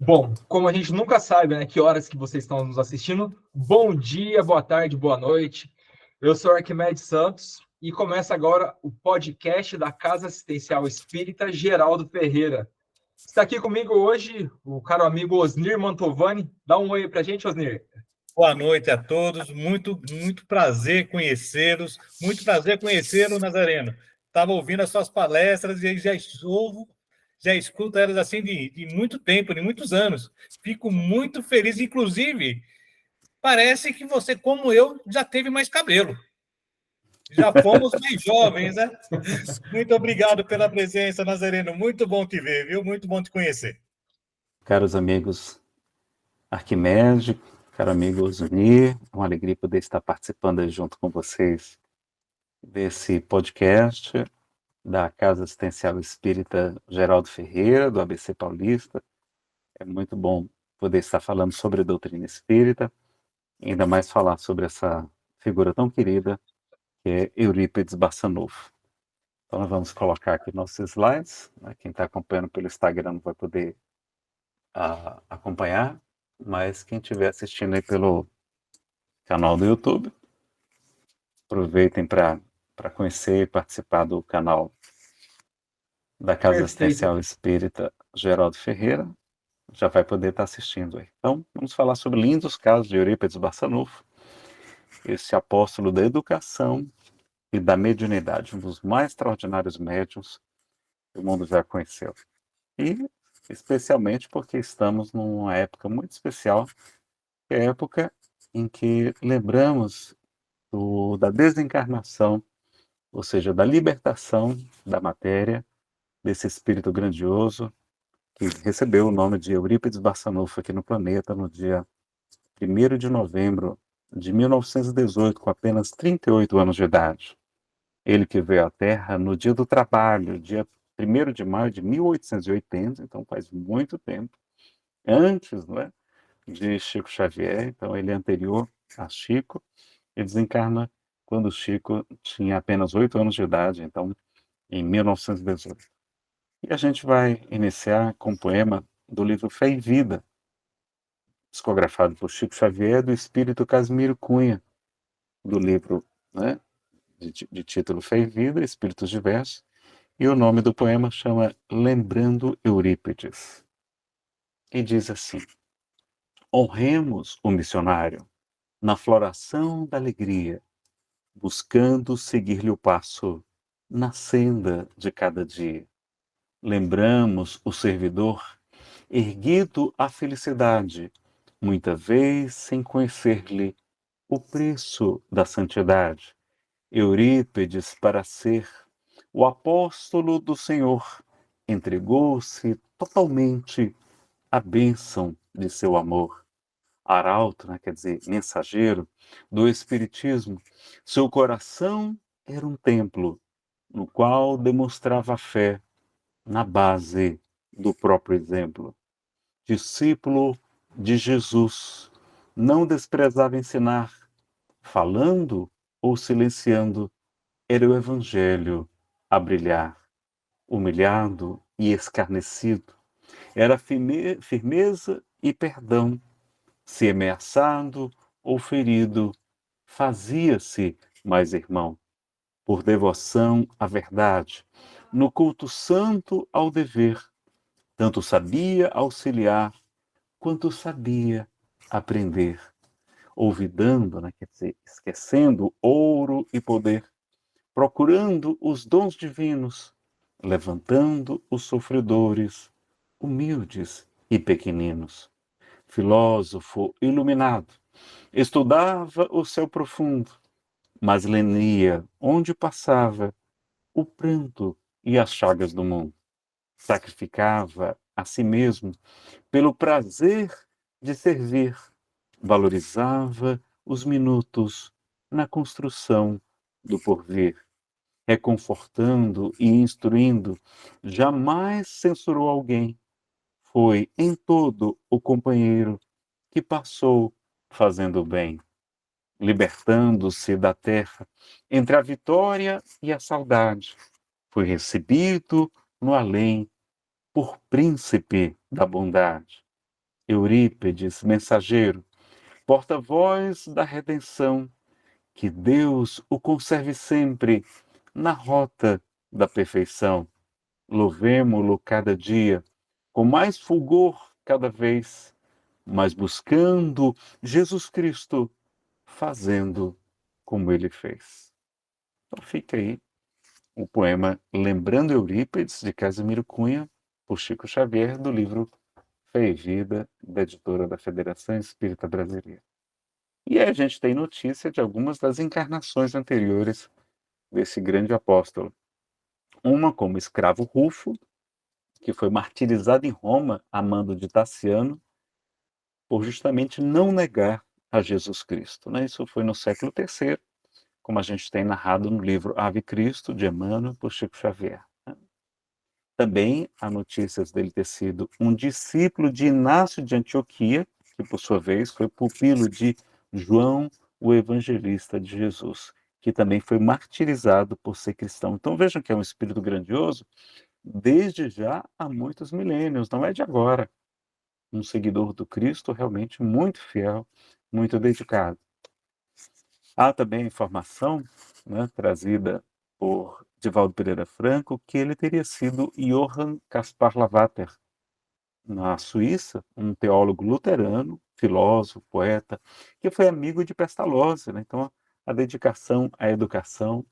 Bom, como a gente nunca sabe, né, que horas que vocês estão nos assistindo, bom dia, boa tarde, boa noite. Eu sou Arquimedes Santos e começa agora o podcast da Casa Assistencial Espírita Geraldo Ferreira. Está aqui comigo hoje o caro amigo Osnir Mantovani. Dá um oi pra gente, Osnir. Boa noite a todos, muito prazer conhecê-los, muito prazer conhecê-lo, Nazareno. Estava ouvindo as suas palestras e já escuto elas assim de muito tempo, de muitos anos. Fico muito feliz, inclusive, parece que você, como eu, já teve mais cabelo. Já fomos mais jovens, né? Muito obrigado pela presença, Nazareno. Muito bom te ver, viu? Muito bom te conhecer. Caros amigos Arquimedes, caro amigo Zunir, uma alegria poder estar participando aí junto com vocês desse podcast da Casa Assistencial Espírita Geraldo Ferreira, do ABC Paulista. É muito bom poder estar falando sobre a doutrina espírita, e ainda mais falar sobre essa figura tão querida que é Eurípides Barçanufo. Então nós vamos colocar aqui nossos slides, né? Quem está acompanhando pelo Instagram vai poder acompanhar, mas quem estiver assistindo aí pelo canal do YouTube, aproveitem para conhecer e participar do canal da Casa Perfeito. Assistencial Espírita Geraldo Ferreira, já vai poder estar assistindo aí. Então, vamos falar sobre lindos casos de Eurípides Barçanufo, esse apóstolo da educação e da mediunidade, um dos mais extraordinários médiuns que o mundo já conheceu. E especialmente porque estamos numa época muito especial, que é a época em que lembramos da desencarnação, ou seja, da libertação da matéria, desse espírito grandioso que recebeu o nome de Eurípides Barçanufo aqui no planeta no dia 1º de novembro de 1918, com apenas 38 anos de idade. Ele que veio à Terra no dia do trabalho, dia 1º de maio de 1880, então faz muito tempo, antes, né, de Chico Xavier, então ele é anterior a Chico. Ele desencarna quando o Chico tinha apenas 8 anos de idade, então em 1918. E a gente vai iniciar com um poema do livro Fé e Vida, psicografado por Chico Xavier, do espírito Casimiro Cunha, do livro, né, de título Fé e Vida, Espíritos Diversos, e o nome do poema chama Lembrando Eurípides. E diz assim: honremos o missionário na floração da alegria, buscando seguir-lhe o passo na senda de cada dia. Lembramos o servidor erguido à felicidade, muita vez sem conhecer-lhe o preço da santidade. Eurípides, para ser o apóstolo do Senhor, entregou-se totalmente à bênção de seu amor. Arauto, né, quer dizer, mensageiro do Espiritismo, seu coração era um templo no qual demonstrava a fé na base do próprio exemplo. Discípulo de Jesus, não desprezava ensinar, falando ou silenciando, era o Evangelho a brilhar. Humilhado e escarnecido, era firmeza e perdão. Se ameaçado ou ferido, fazia-se mais irmão. Por devoção à verdade, no culto santo ao dever, tanto sabia auxiliar, quanto sabia aprender. Olvidando, né, quer dizer, esquecendo ouro e poder, procurando os dons divinos, levantando os sofredores, humildes e pequeninos. Filósofo iluminado, estudava o céu profundo, mas lenia, onde passava, o pranto e as chagas do mundo. Sacrificava a si mesmo pelo prazer de servir, valorizava os minutos na construção do porvir, reconfortando e instruindo, jamais censurou alguém. Foi em todo o companheiro que passou fazendo o bem, libertando-se da terra entre a vitória e a saudade. Foi recebido no além por príncipe da bondade. Eurípedes, mensageiro, porta-voz da redenção, que Deus o conserve sempre na rota da perfeição. Louvemo-lo cada dia, com mais fulgor cada vez, mas buscando Jesus Cristo, fazendo como ele fez. Então fica aí o poema Lembrando Eurípides, de Casimiro Cunha, por Chico Xavier, do livro Fé e Vida, da editora da Federação Espírita Brasileira. E aí a gente tem notícia de algumas das encarnações anteriores desse grande apóstolo. Uma como escravo Rufo, que foi martirizado em Roma a mando de Tassiano, por justamente não negar a Jesus Cristo. Né? Isso foi no século III, como a gente tem narrado no livro Ave Cristo, de Emmanuel, por Chico Xavier. Né? Também há notícias dele ter sido um discípulo de Inácio de Antioquia, que por sua vez foi pupilo de João, o evangelista de Jesus, que também foi martirizado por ser cristão. Então vejam que é um espírito grandioso, desde já há muitos milênios, não é de agora. Um seguidor do Cristo realmente muito fiel, muito dedicado. Há também a informação, né, trazida por Divaldo Pereira Franco, que ele teria sido Johann Caspar Lavater, na Suíça, um teólogo luterano, filósofo, poeta, que foi amigo de Pestalozzi. Né? Então, a dedicação à educação,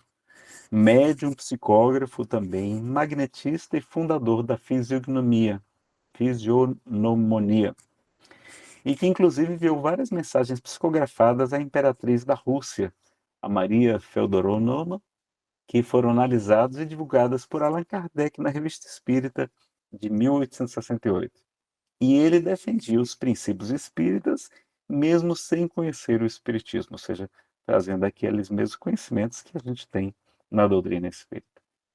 médium, psicógrafo também, magnetista e fundador da fisionomonia, e que inclusive enviou várias mensagens psicografadas à imperatriz da Rússia, a Maria Feodorovna, que foram analisadas e divulgadas por Allan Kardec na Revista Espírita de 1868. E ele defendia os princípios espíritas, mesmo sem conhecer o espiritismo, ou seja, trazendo aqueles mesmos conhecimentos que a gente tem na doutrina espírita.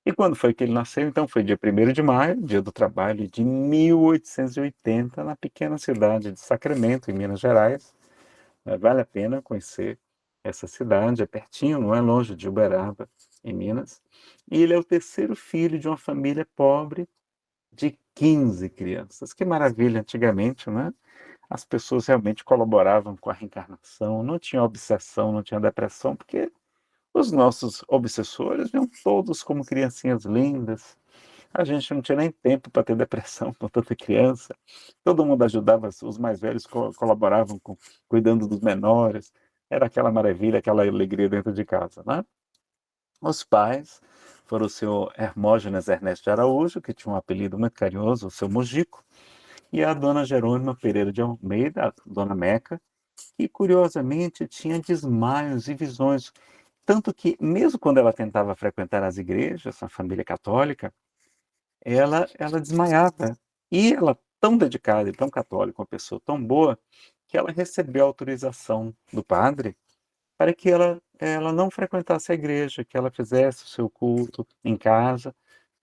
E quando foi que ele nasceu? Então foi dia 1º de maio, dia do trabalho de 1880, na pequena cidade de Sacramento, em Minas Gerais. Vale a pena conhecer essa cidade, é pertinho, não é longe de Uberaba, em Minas. E ele é o terceiro filho de uma família pobre de 15 crianças. Que maravilha, antigamente, né? As pessoas realmente colaboravam com a reencarnação, não tinha obsessão, não tinha depressão, porque os nossos obsessores viam todos como criancinhas lindas. A gente não tinha nem tempo para ter depressão com tanta criança. Todo mundo ajudava, os mais velhos colaboravam com cuidando dos menores. Era aquela maravilha, aquela alegria dentro de casa, né? Os pais foram o senhor Hermógenes Ernesto de Araújo, que tinha um apelido muito carinhoso, o seu Mojico, e a dona Jerônima Pereira de Almeida, a dona Meca, que curiosamente tinha desmaios e visões. Tanto que, mesmo quando ela tentava frequentar as igrejas, a família católica, ela desmaiava. E ela, tão dedicada e tão católica, uma pessoa tão boa, que ela recebeu autorização do padre para que ela não frequentasse a igreja, que ela fizesse o seu culto em casa,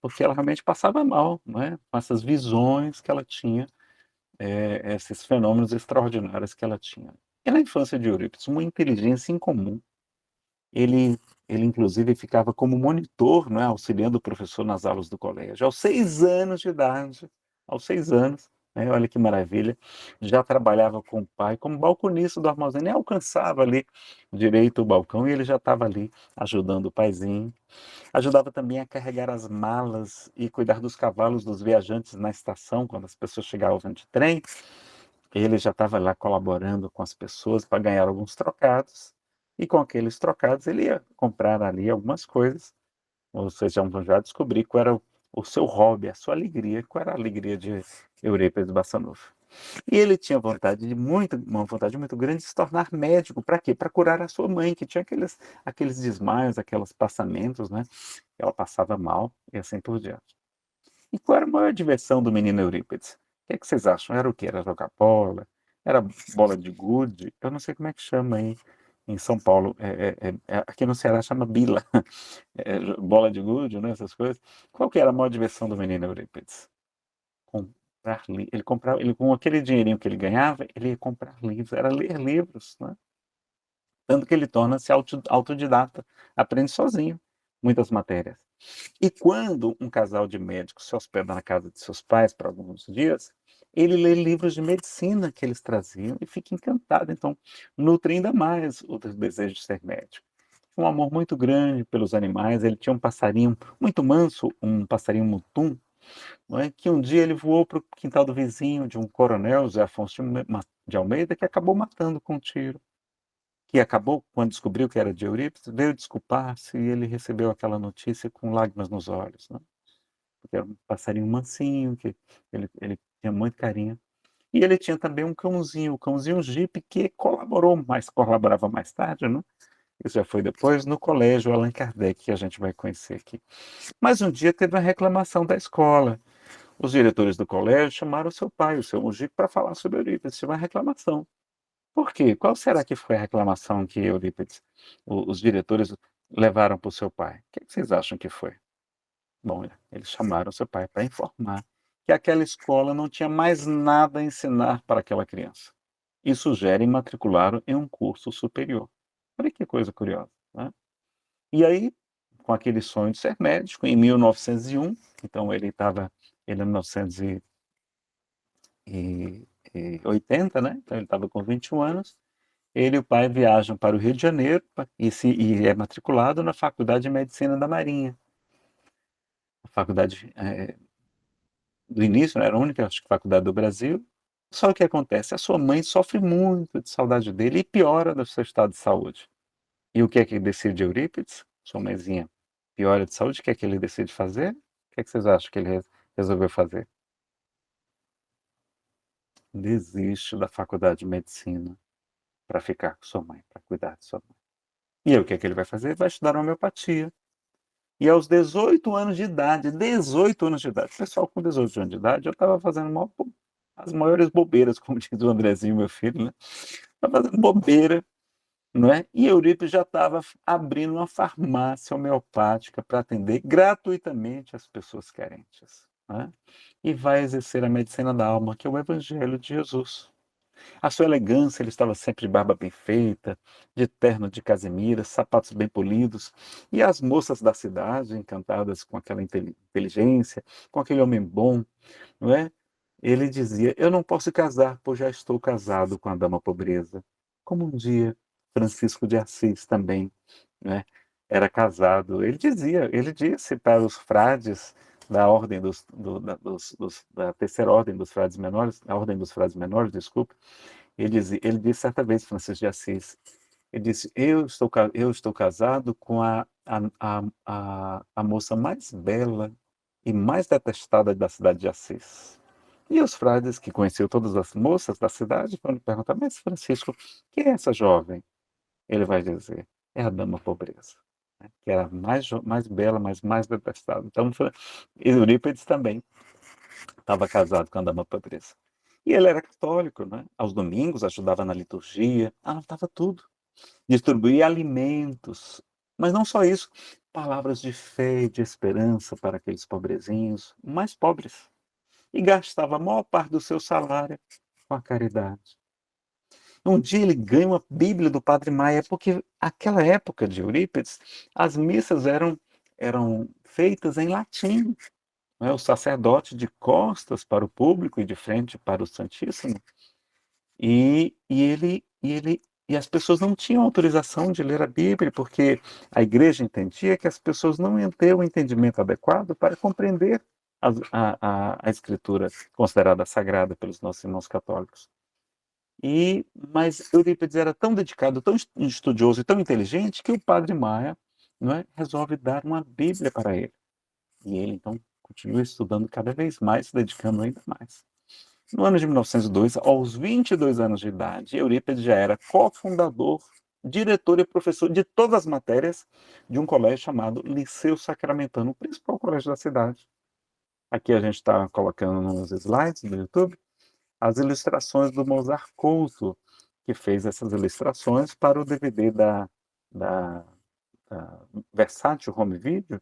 porque ela realmente passava mal, né? Com essas visões que ela tinha, esses fenômenos extraordinários que ela tinha. E na infância de Eurípides, uma inteligência incomum. Ele inclusive ficava como monitor, né, auxiliando o professor nas aulas do colégio. Aos 6 anos de idade, aos 6 anos, né, olha que maravilha, já trabalhava com o pai como balconista do armazém, nem alcançava ali direito o balcão e ele já estava ali ajudando o paizinho. Ajudava também a carregar as malas e cuidar dos cavalos dos viajantes na estação, quando as pessoas chegavam de trem. Ele já estava lá colaborando com as pessoas para ganhar alguns trocados. E com aqueles trocados ele ia comprar ali algumas coisas. Ou seja, vamos já descobrir qual era o seu hobby, a sua alegria, qual era a alegria de Eurípides Barçanufo. E ele tinha uma vontade muito grande de se tornar médico. Para quê? Para curar a sua mãe, que tinha aqueles desmaios, aqueles passamentos, né? Ela passava mal e assim por diante. E qual era a maior diversão do menino Eurípides? O que vocês acham? Era o quê? Era jogar bola? Era bola de gude? Eu não sei como é que chama aí em São Paulo. Aqui no Ceará chama bila. Bola de gude, né? Essas coisas. Qual que era a maior diversão do menino Eurípides? Comprar livros. Ele, com aquele dinheirinho que ele ganhava, ele ia comprar livros. Era ler livros, né? Tanto que ele torna-se autodidata. Aprende sozinho muitas matérias. E quando um casal de médicos se hospeda na casa de seus pais por alguns dias, ele lê livros de medicina que eles traziam e fica encantado. Então, nutre ainda mais o desejo de ser médico. Um amor muito grande pelos animais. Ele tinha um passarinho muito manso, um passarinho mutum, não é? Que um dia ele voou para o quintal do vizinho de um coronel, José Afonso de Almeida, que acabou matando com um tiro. Que acabou, quando descobriu que era de Eurípides, veio desculpar-se e ele recebeu aquela notícia com lágrimas nos olhos, né? Porque era um passarinho mansinho, que ele tinha muito carinho. E ele tinha também um cãozinho, o cãozinho Jipe, que colaborava mais tarde, né? Isso já foi depois, no colégio Allan Kardec, que a gente vai conhecer aqui. Mas um dia teve uma reclamação da escola. Os diretores do colégio chamaram o seu pai, o seu Mujica, para falar sobre Eurípides. Tinha uma reclamação. Por quê? Qual será que foi a reclamação que Eurípides, os diretores levaram para o seu pai? O que vocês acham que foi? Bom, eles chamaram o seu pai para informar que aquela escola não tinha mais nada a ensinar para aquela criança. E sugere matriculá-lo em um curso superior. Olha que coisa curiosa, né? E aí, com aquele sonho de ser médico, em 1901, então ele em 1980, né? Então ele estava com 21 anos, ele e o pai viajam para o Rio de Janeiro e é matriculado na Faculdade de Medicina da Marinha. A faculdade do início, né, era a única, acho que, faculdade do Brasil. Só o que acontece? A sua mãe sofre muito de saudade dele e piora do seu estado de saúde. E o que é que decide Eurípides? Sua mãezinha piora de saúde, o que é que ele decide fazer? O que é que vocês acham que ele resolveu fazer? Desiste da faculdade de medicina para ficar com sua mãe, para cuidar de sua mãe. E aí o que é que ele vai fazer? Vai estudar homeopatia. E aos 18 anos de idade, 18 anos de idade, pessoal com 18 anos de idade, eu estava fazendo as maiores bobeiras, como diz o Andrezinho, meu filho, né? Estava fazendo bobeira, não é? E Eurípides já estava abrindo uma farmácia homeopática para atender gratuitamente as pessoas carentes, né? E vai exercer a medicina da alma, que é o Evangelho de Jesus. A sua elegância, ele estava sempre de barba bem feita, de terno de casimira, sapatos bem polidos, e as moças da cidade, encantadas com aquela inteligência, com aquele homem bom, não é? Ele dizia: eu não posso casar, pois já estou casado com a dama pobreza. Como um dia Francisco de Assis também, né, era casado. Ele disse para os frades da ordem da terceira ordem dos frades menores, a ordem dos frades menores, desculpe, ele disse certa vez, Francisco de Assis, ele disse: eu estou casado com a moça mais bela e mais detestada da cidade de Assis. E os frades, que conheciam todas as moças da cidade, foram perguntar: mas Francisco, quem é essa jovem? Ele vai dizer: é a dama pobreza, né? Que era mais bela, mas mais detestada. Então, Eurípides também estava casado com a dama pobreza. E ele era católico, né? Aos domingos ajudava na liturgia, anotava tudo, distribuía alimentos. Mas não só isso, palavras de fé e de esperança para aqueles pobrezinhos mais pobres. E gastava a maior parte do seu salário com a caridade. Um dia ele ganha uma Bíblia do Padre Maia, porque aquela época de Eurípides, as missas eram feitas em latim, né? O sacerdote de costas para o público e de frente para o Santíssimo. E as pessoas não tinham autorização de ler a Bíblia, porque a igreja entendia que as pessoas não iam ter o entendimento adequado para compreender a escritura considerada sagrada pelos nossos irmãos católicos. Mas Eurípides era tão dedicado, tão estudioso e tão inteligente que o Padre Maia, não é, resolve dar uma Bíblia para ele. E ele, então, continua estudando cada vez mais, se dedicando ainda mais. No ano de 1902, aos 22 anos de idade, Eurípides já era cofundador, diretor e professor de todas as matérias de um colégio chamado Liceu Sacramentano, o principal colégio da cidade. Aqui a gente está colocando nos slides do YouTube as ilustrações do Mozart Couto, que fez essas ilustrações para o DVD da Versátil Home Video,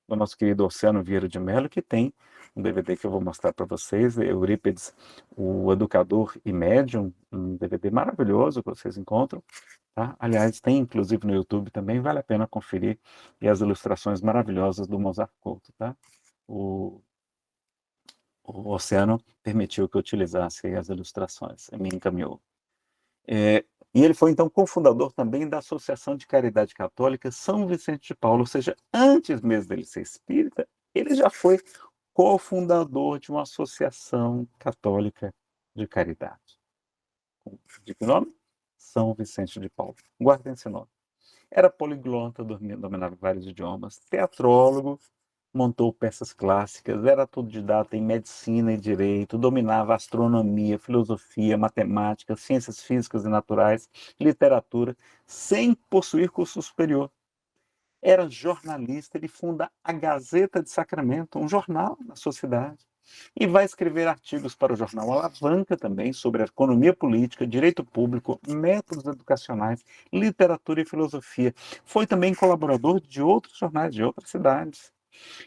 do nosso querido Oceano Vieira de Mello, que tem um DVD que eu vou mostrar para vocês, Eurípides, o Educador e Médium, um DVD maravilhoso que vocês encontram. Tá? Aliás, tem inclusive no YouTube também, vale a pena conferir, e as ilustrações maravilhosas do Mozart Couto. Tá? O o Oceano permitiu que eu utilizasse as ilustrações, me encaminhou. E ele foi, então, cofundador também da Associação de Caridade Católica São Vicente de Paulo, ou seja, antes mesmo dele ser espírita, ele já foi cofundador de uma associação católica de caridade. De que nome? São Vicente de Paulo. Guardem esse nome. Era poliglota, dominava vários idiomas, teatrólogo, montou peças clássicas, era autodidata em medicina e direito, dominava astronomia, filosofia, matemática, ciências físicas e naturais, literatura, sem possuir curso superior. Era jornalista, ele funda a Gazeta de Sacramento, um jornal da sociedade, e vai escrever artigos para o jornal Alavanca também sobre economia política, direito público, métodos educacionais, literatura e filosofia. Foi também colaborador de outros jornais de outras cidades.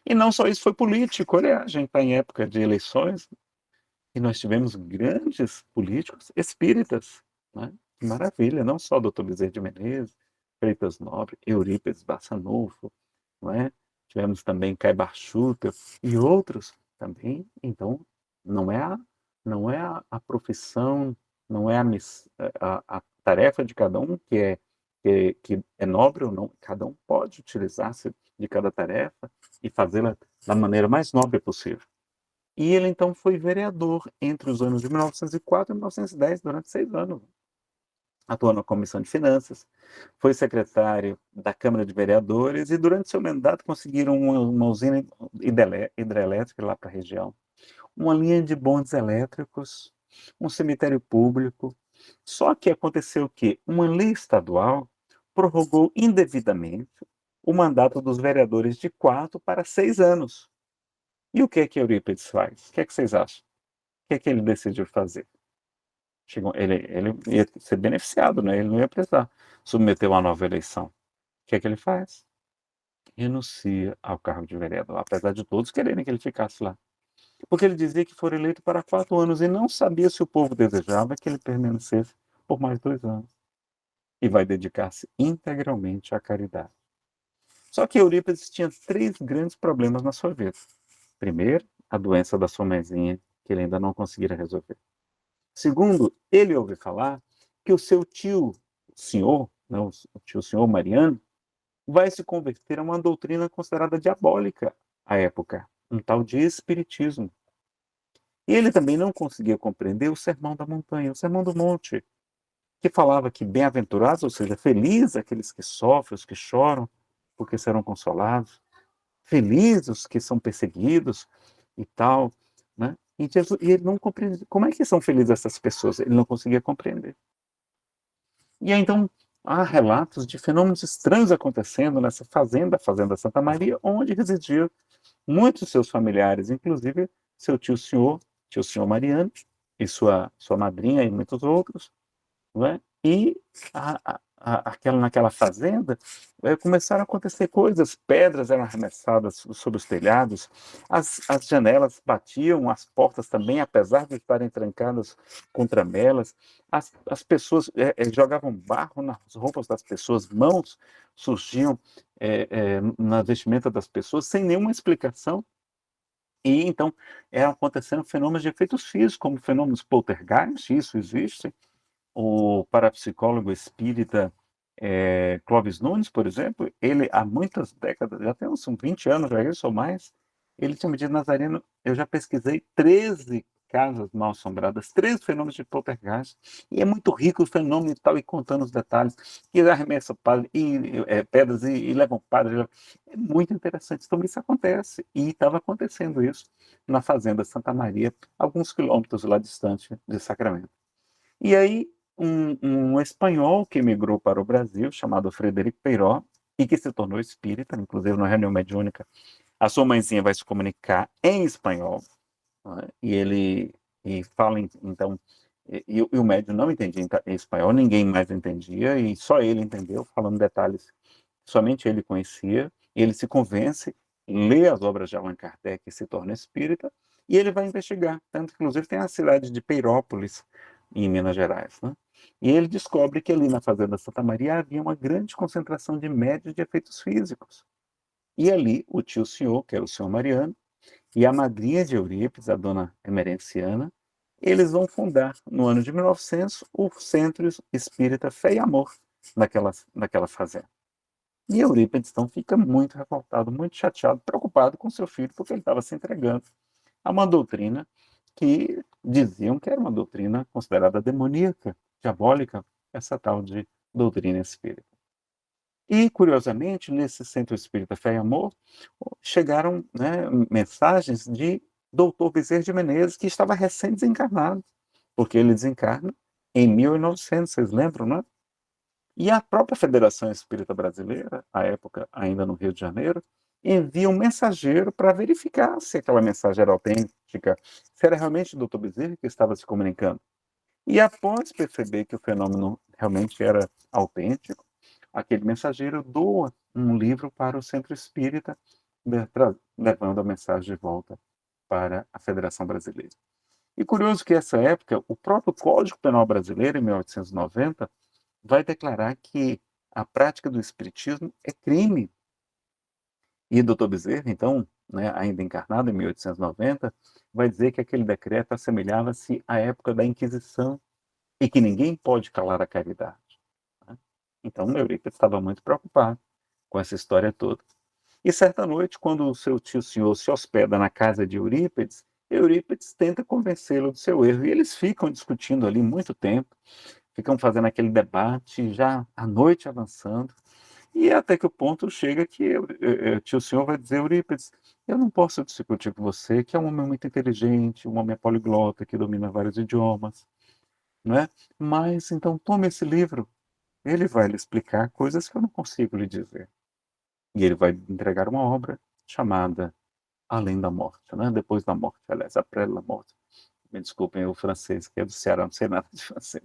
E não só isso, foi político. Olha, a gente está em época de eleições e nós tivemos grandes políticos espíritas, né? Que maravilha, não só o doutor Bezerra de Menezes, Freitas Nobre, Eurípides Barçanufo, não é? Tivemos também Caibar Schutter e outros também. Então, não é a profissão, não é a tarefa de cada um que é nobre ou não. Cada um pode utilizar-se de cada tarefa e fazê-la da maneira mais nobre possível. E ele, então, foi vereador entre os anos de 1904 e 1910, durante 6 anos. Atuou na Comissão de Finanças, foi secretário da Câmara de Vereadores e, durante seu mandato, conseguiram uma usina hidrelétrica lá para a região, uma linha de bondes elétricos, um cemitério público. Só que aconteceu que uma lei estadual prorrogou indevidamente o mandato dos vereadores de 4 para 6 anos. E o que é que Eurípides faz? O que é que vocês acham? O que é que ele decidiu fazer? Ele ia ser beneficiado, né? Ele não ia precisar submeter uma nova eleição. O que é que ele faz? Renuncia ao cargo de vereador, apesar de todos quererem que ele ficasse lá. Porque ele dizia que foi eleito para 4 anos e não sabia se o povo desejava que ele permanecesse por mais 2 anos. E vai dedicar-se integralmente à caridade. Só que Eurípides tinha 3 grandes problemas na sua vida. Primeiro, a doença da sua mãezinha, que ele ainda não conseguira resolver. Segundo, ele ouviu falar que o seu tio, senhor, não, o tio senhor Mariano, vai se converter a uma doutrina considerada diabólica à época, um tal de espiritismo. E ele também não conseguia compreender o Sermão da Montanha, o Sermão do Monte, que falava que bem-aventurados, ou seja, felizes aqueles que sofrem, os que choram, porque serão consolados, felizes os que são perseguidos e tal, né? E ele não compreende. Como é que são felizes essas pessoas? Ele não conseguia compreender. E aí, então, há relatos de fenômenos estranhos acontecendo nessa fazenda, a Fazenda Santa Maria, onde residiam muitos de seus familiares, inclusive seu tio senhor Mariano, e sua madrinha e muitos outros, não é? E naquela fazenda começaram a acontecer coisas, pedras eram arremessadas sobre os telhados, as janelas batiam, as portas também, apesar de estarem trancadas com tramelas, as pessoas jogavam barro nas roupas das pessoas, mãos surgiam na vestimenta das pessoas, sem nenhuma explicação. E então eram acontecendo fenômenos de efeitos físicos, como fenômenos poltergeist, isso existe. O parapsicólogo espírita Clóvis Nunes, por exemplo, ele há muitas décadas, já tem uns 20 anos, já isso ou mais, ele tinha me dito, Nazareno, eu já pesquisei 13 casas mal assombradas, 13 fenômenos de poltergeist, e é muito rico o fenômeno e tal, e contando os detalhes, e arremessa pedras e levam padres, é muito interessante. Então isso acontece, e estava acontecendo isso na Fazenda Santa Maria, alguns quilômetros lá distante de Sacramento. E aí, um espanhol que emigrou para o Brasil, chamado Frederico Peiró, e que se tornou espírita, inclusive na reunião mediúnica, a sua mãezinha vai se comunicar em espanhol, né? E fala, então, e o médium não entendia em espanhol, ninguém mais entendia, e só ele entendeu, falando detalhes que somente ele conhecia, ele se convence, lê as obras de Allan Kardec e se torna espírita, e ele vai investigar, tanto que, inclusive, tem a cidade de Peirópolis, em Minas Gerais, né? E ele descobre que ali na Fazenda Santa Maria havia uma grande concentração de médios de efeitos físicos. E ali o tio senhor, que era o senhor Mariano, e a madrinha de Eurípides, a dona Emerenciana, eles vão fundar, no ano de 1900, o Centro Espírita Fé e Amor naquela fazenda. E Eurípides, então, fica muito revoltado, muito chateado, preocupado com seu filho, porque ele estava se entregando a uma doutrina que diziam que era uma doutrina considerada demoníaca, diabólica, essa tal de doutrina espírita. E, curiosamente, nesse Centro Espírita Fé e Amor, chegaram, né, mensagens de Dr. Bezerra de Menezes, que estava recém-desencarnado, porque ele desencarna em 1900, vocês lembram, né? E a própria Federação Espírita Brasileira, à época ainda no Rio de Janeiro, envia um mensageiro para verificar se aquela mensagem era autêntica, se era realmente o Dr. Bezerra que estava se comunicando. E após perceber que o fenômeno realmente era autêntico, aquele mensageiro doa um livro para o Centro Espírita, levando a mensagem de volta para a Federação Brasileira. E curioso que nessa época, o próprio Código Penal Brasileiro, em 1890, vai declarar que a prática do espiritismo é crime. E Dr. Bezerra, então, né, ainda encarnado em 1890, vai dizer que aquele decreto assemelhava-se à época da Inquisição e que ninguém pode calar a caridade. Né? Então, Eurípides estava muito preocupado com essa história toda. E certa noite, quando o seu tio senhor se hospeda na casa de Eurípides, Eurípides tenta convencê-lo do seu erro. E eles ficam discutindo ali muito tempo, ficam fazendo aquele debate, já a noite avançando. E até que o ponto chega que o tio senhor vai dizer, Eurípides, eu não posso discutir com você, que é um homem muito inteligente, um homem poliglota, que domina vários idiomas, né? Mas, então, tome esse livro, ele vai lhe explicar coisas que eu não consigo lhe dizer. E ele vai entregar uma obra chamada Além da Morte, né? Depois da morte, aliás, Après la mort. Me desculpem o francês, que é do Ceará, não sei nada de francês.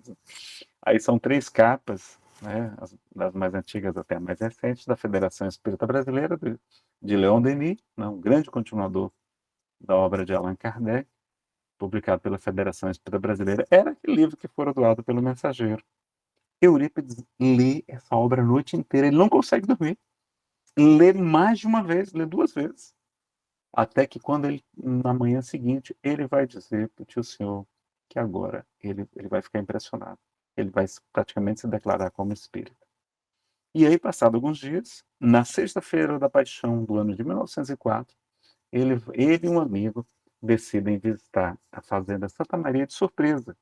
Aí são 3 capas, né? Das mais antigas até a mais recente, da Federação Espírita Brasileira, de Leon Denis, né? Um grande continuador da obra de Allan Kardec, publicado pela Federação Espírita Brasileira. Era aquele livro que fora doado pelo mensageiro. Eurípides lê essa obra a noite inteira, ele não consegue dormir. Lê mais de uma vez, lê 2 vezes. Até que quando ele, na manhã seguinte, ele vai dizer para o tio senhor que agora ele vai ficar impressionado. Ele vai praticamente se declarar como espírita. E aí, passado alguns dias, na sexta-feira da paixão do ano de 1904, ele e um amigo decidem visitar a fazenda Santa Maria de surpresa.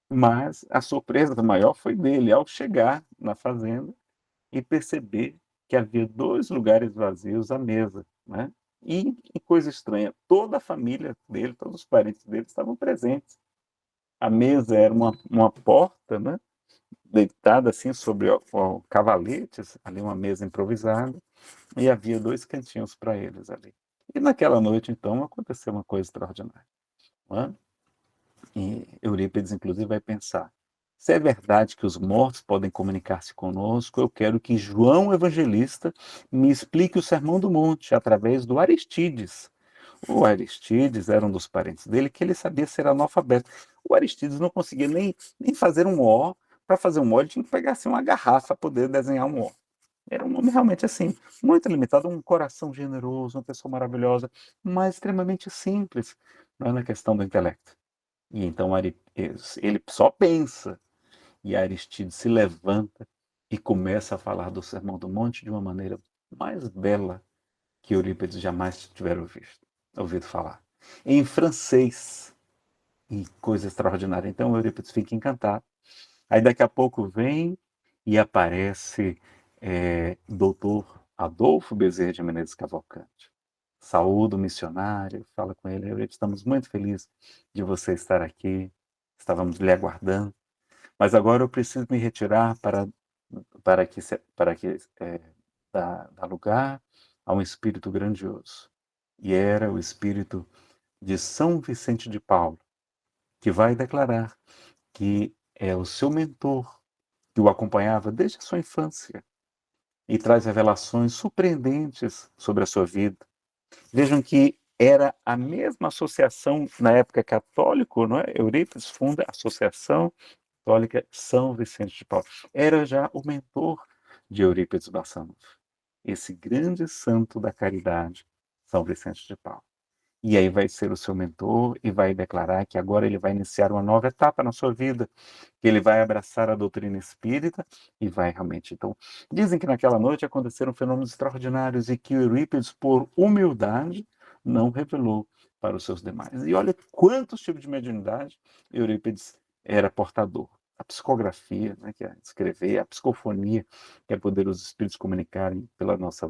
Mas a surpresa maior foi dele, ao chegar na fazenda e perceber que havia 2 lugares vazios à mesa, né? E coisa estranha, toda a família dele, todos os parentes dele estavam presentes. A mesa era uma porta, né? Deitada assim sobre cavaletes, ali uma mesa improvisada, e havia 2 cantinhos para eles ali. E naquela noite, então, aconteceu uma coisa extraordinária. Né? E Eurípides, inclusive, vai pensar, se é verdade que os mortos podem comunicar-se conosco, eu quero que João Evangelista me explique o Sermão do Monte através do Aristides. O Aristides era um dos parentes dele que ele sabia ser analfabeto. O Aristides não conseguia nem fazer um O. Para fazer um O, ele tinha que pegar assim, uma garrafa para poder desenhar um O. Era um homem realmente assim, muito limitado, um coração generoso, uma pessoa maravilhosa, mas extremamente simples, não é na questão do intelecto. E então ele só pensa. E Aristides se levanta e começa a falar do Sermão do Monte de uma maneira mais bela que Eurípides jamais tivera ouvido falar. Em francês. E coisa extraordinária. Então Eurípides fica encantado. Aí daqui a pouco vem e aparece doutor Adolfo Bezerra de Menezes Cavalcante. Saúde o missionário, fala com ele, Eurípides, estamos muito felizes de você estar aqui, estávamos lhe aguardando, mas agora eu preciso me retirar para que dar lugar a um espírito grandioso. E era o espírito de São Vicente de Paulo, que vai declarar que é o seu mentor, que o acompanhava desde a sua infância e traz revelações surpreendentes sobre a sua vida. Vejam que era a mesma associação na época católica, não é? Eurípides funda a Associação Católica São Vicente de Paulo. Era já o mentor de Eurípides Barçanufo, esse grande santo da caridade, São Vicente de Paulo. E aí vai ser o seu mentor e vai declarar que agora ele vai iniciar uma nova etapa na sua vida, que ele vai abraçar a doutrina espírita e vai realmente. Então, dizem que naquela noite aconteceram fenômenos extraordinários e que Eurípides, por humildade, não revelou para os seus demais. E olha quantos tipos de mediunidade Eurípides era portador. A psicografia, né, que é escrever, a psicofonia, que é poder os espíritos comunicarem pela nossa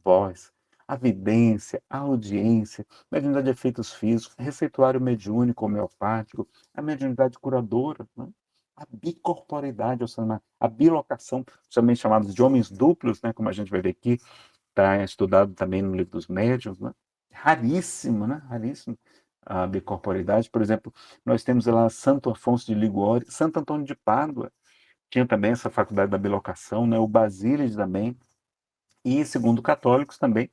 voz, a vidência, a audiência, mediunidade de efeitos físicos, receituário mediúnico, homeopático, a mediunidade curadora, né? A bicorporidade, ou seja, a bilocação, também chamados de homens duplos, né? Como a gente vai ver aqui, está estudado também no livro dos médiuns, né? Raríssimo, né? Raríssimo a bicorporidade. Por exemplo, nós temos lá Santo Afonso de Liguori, Santo Antônio de Pádua, tinha também essa faculdade da bilocação, né? O Basílides também. E, segundo católicos também,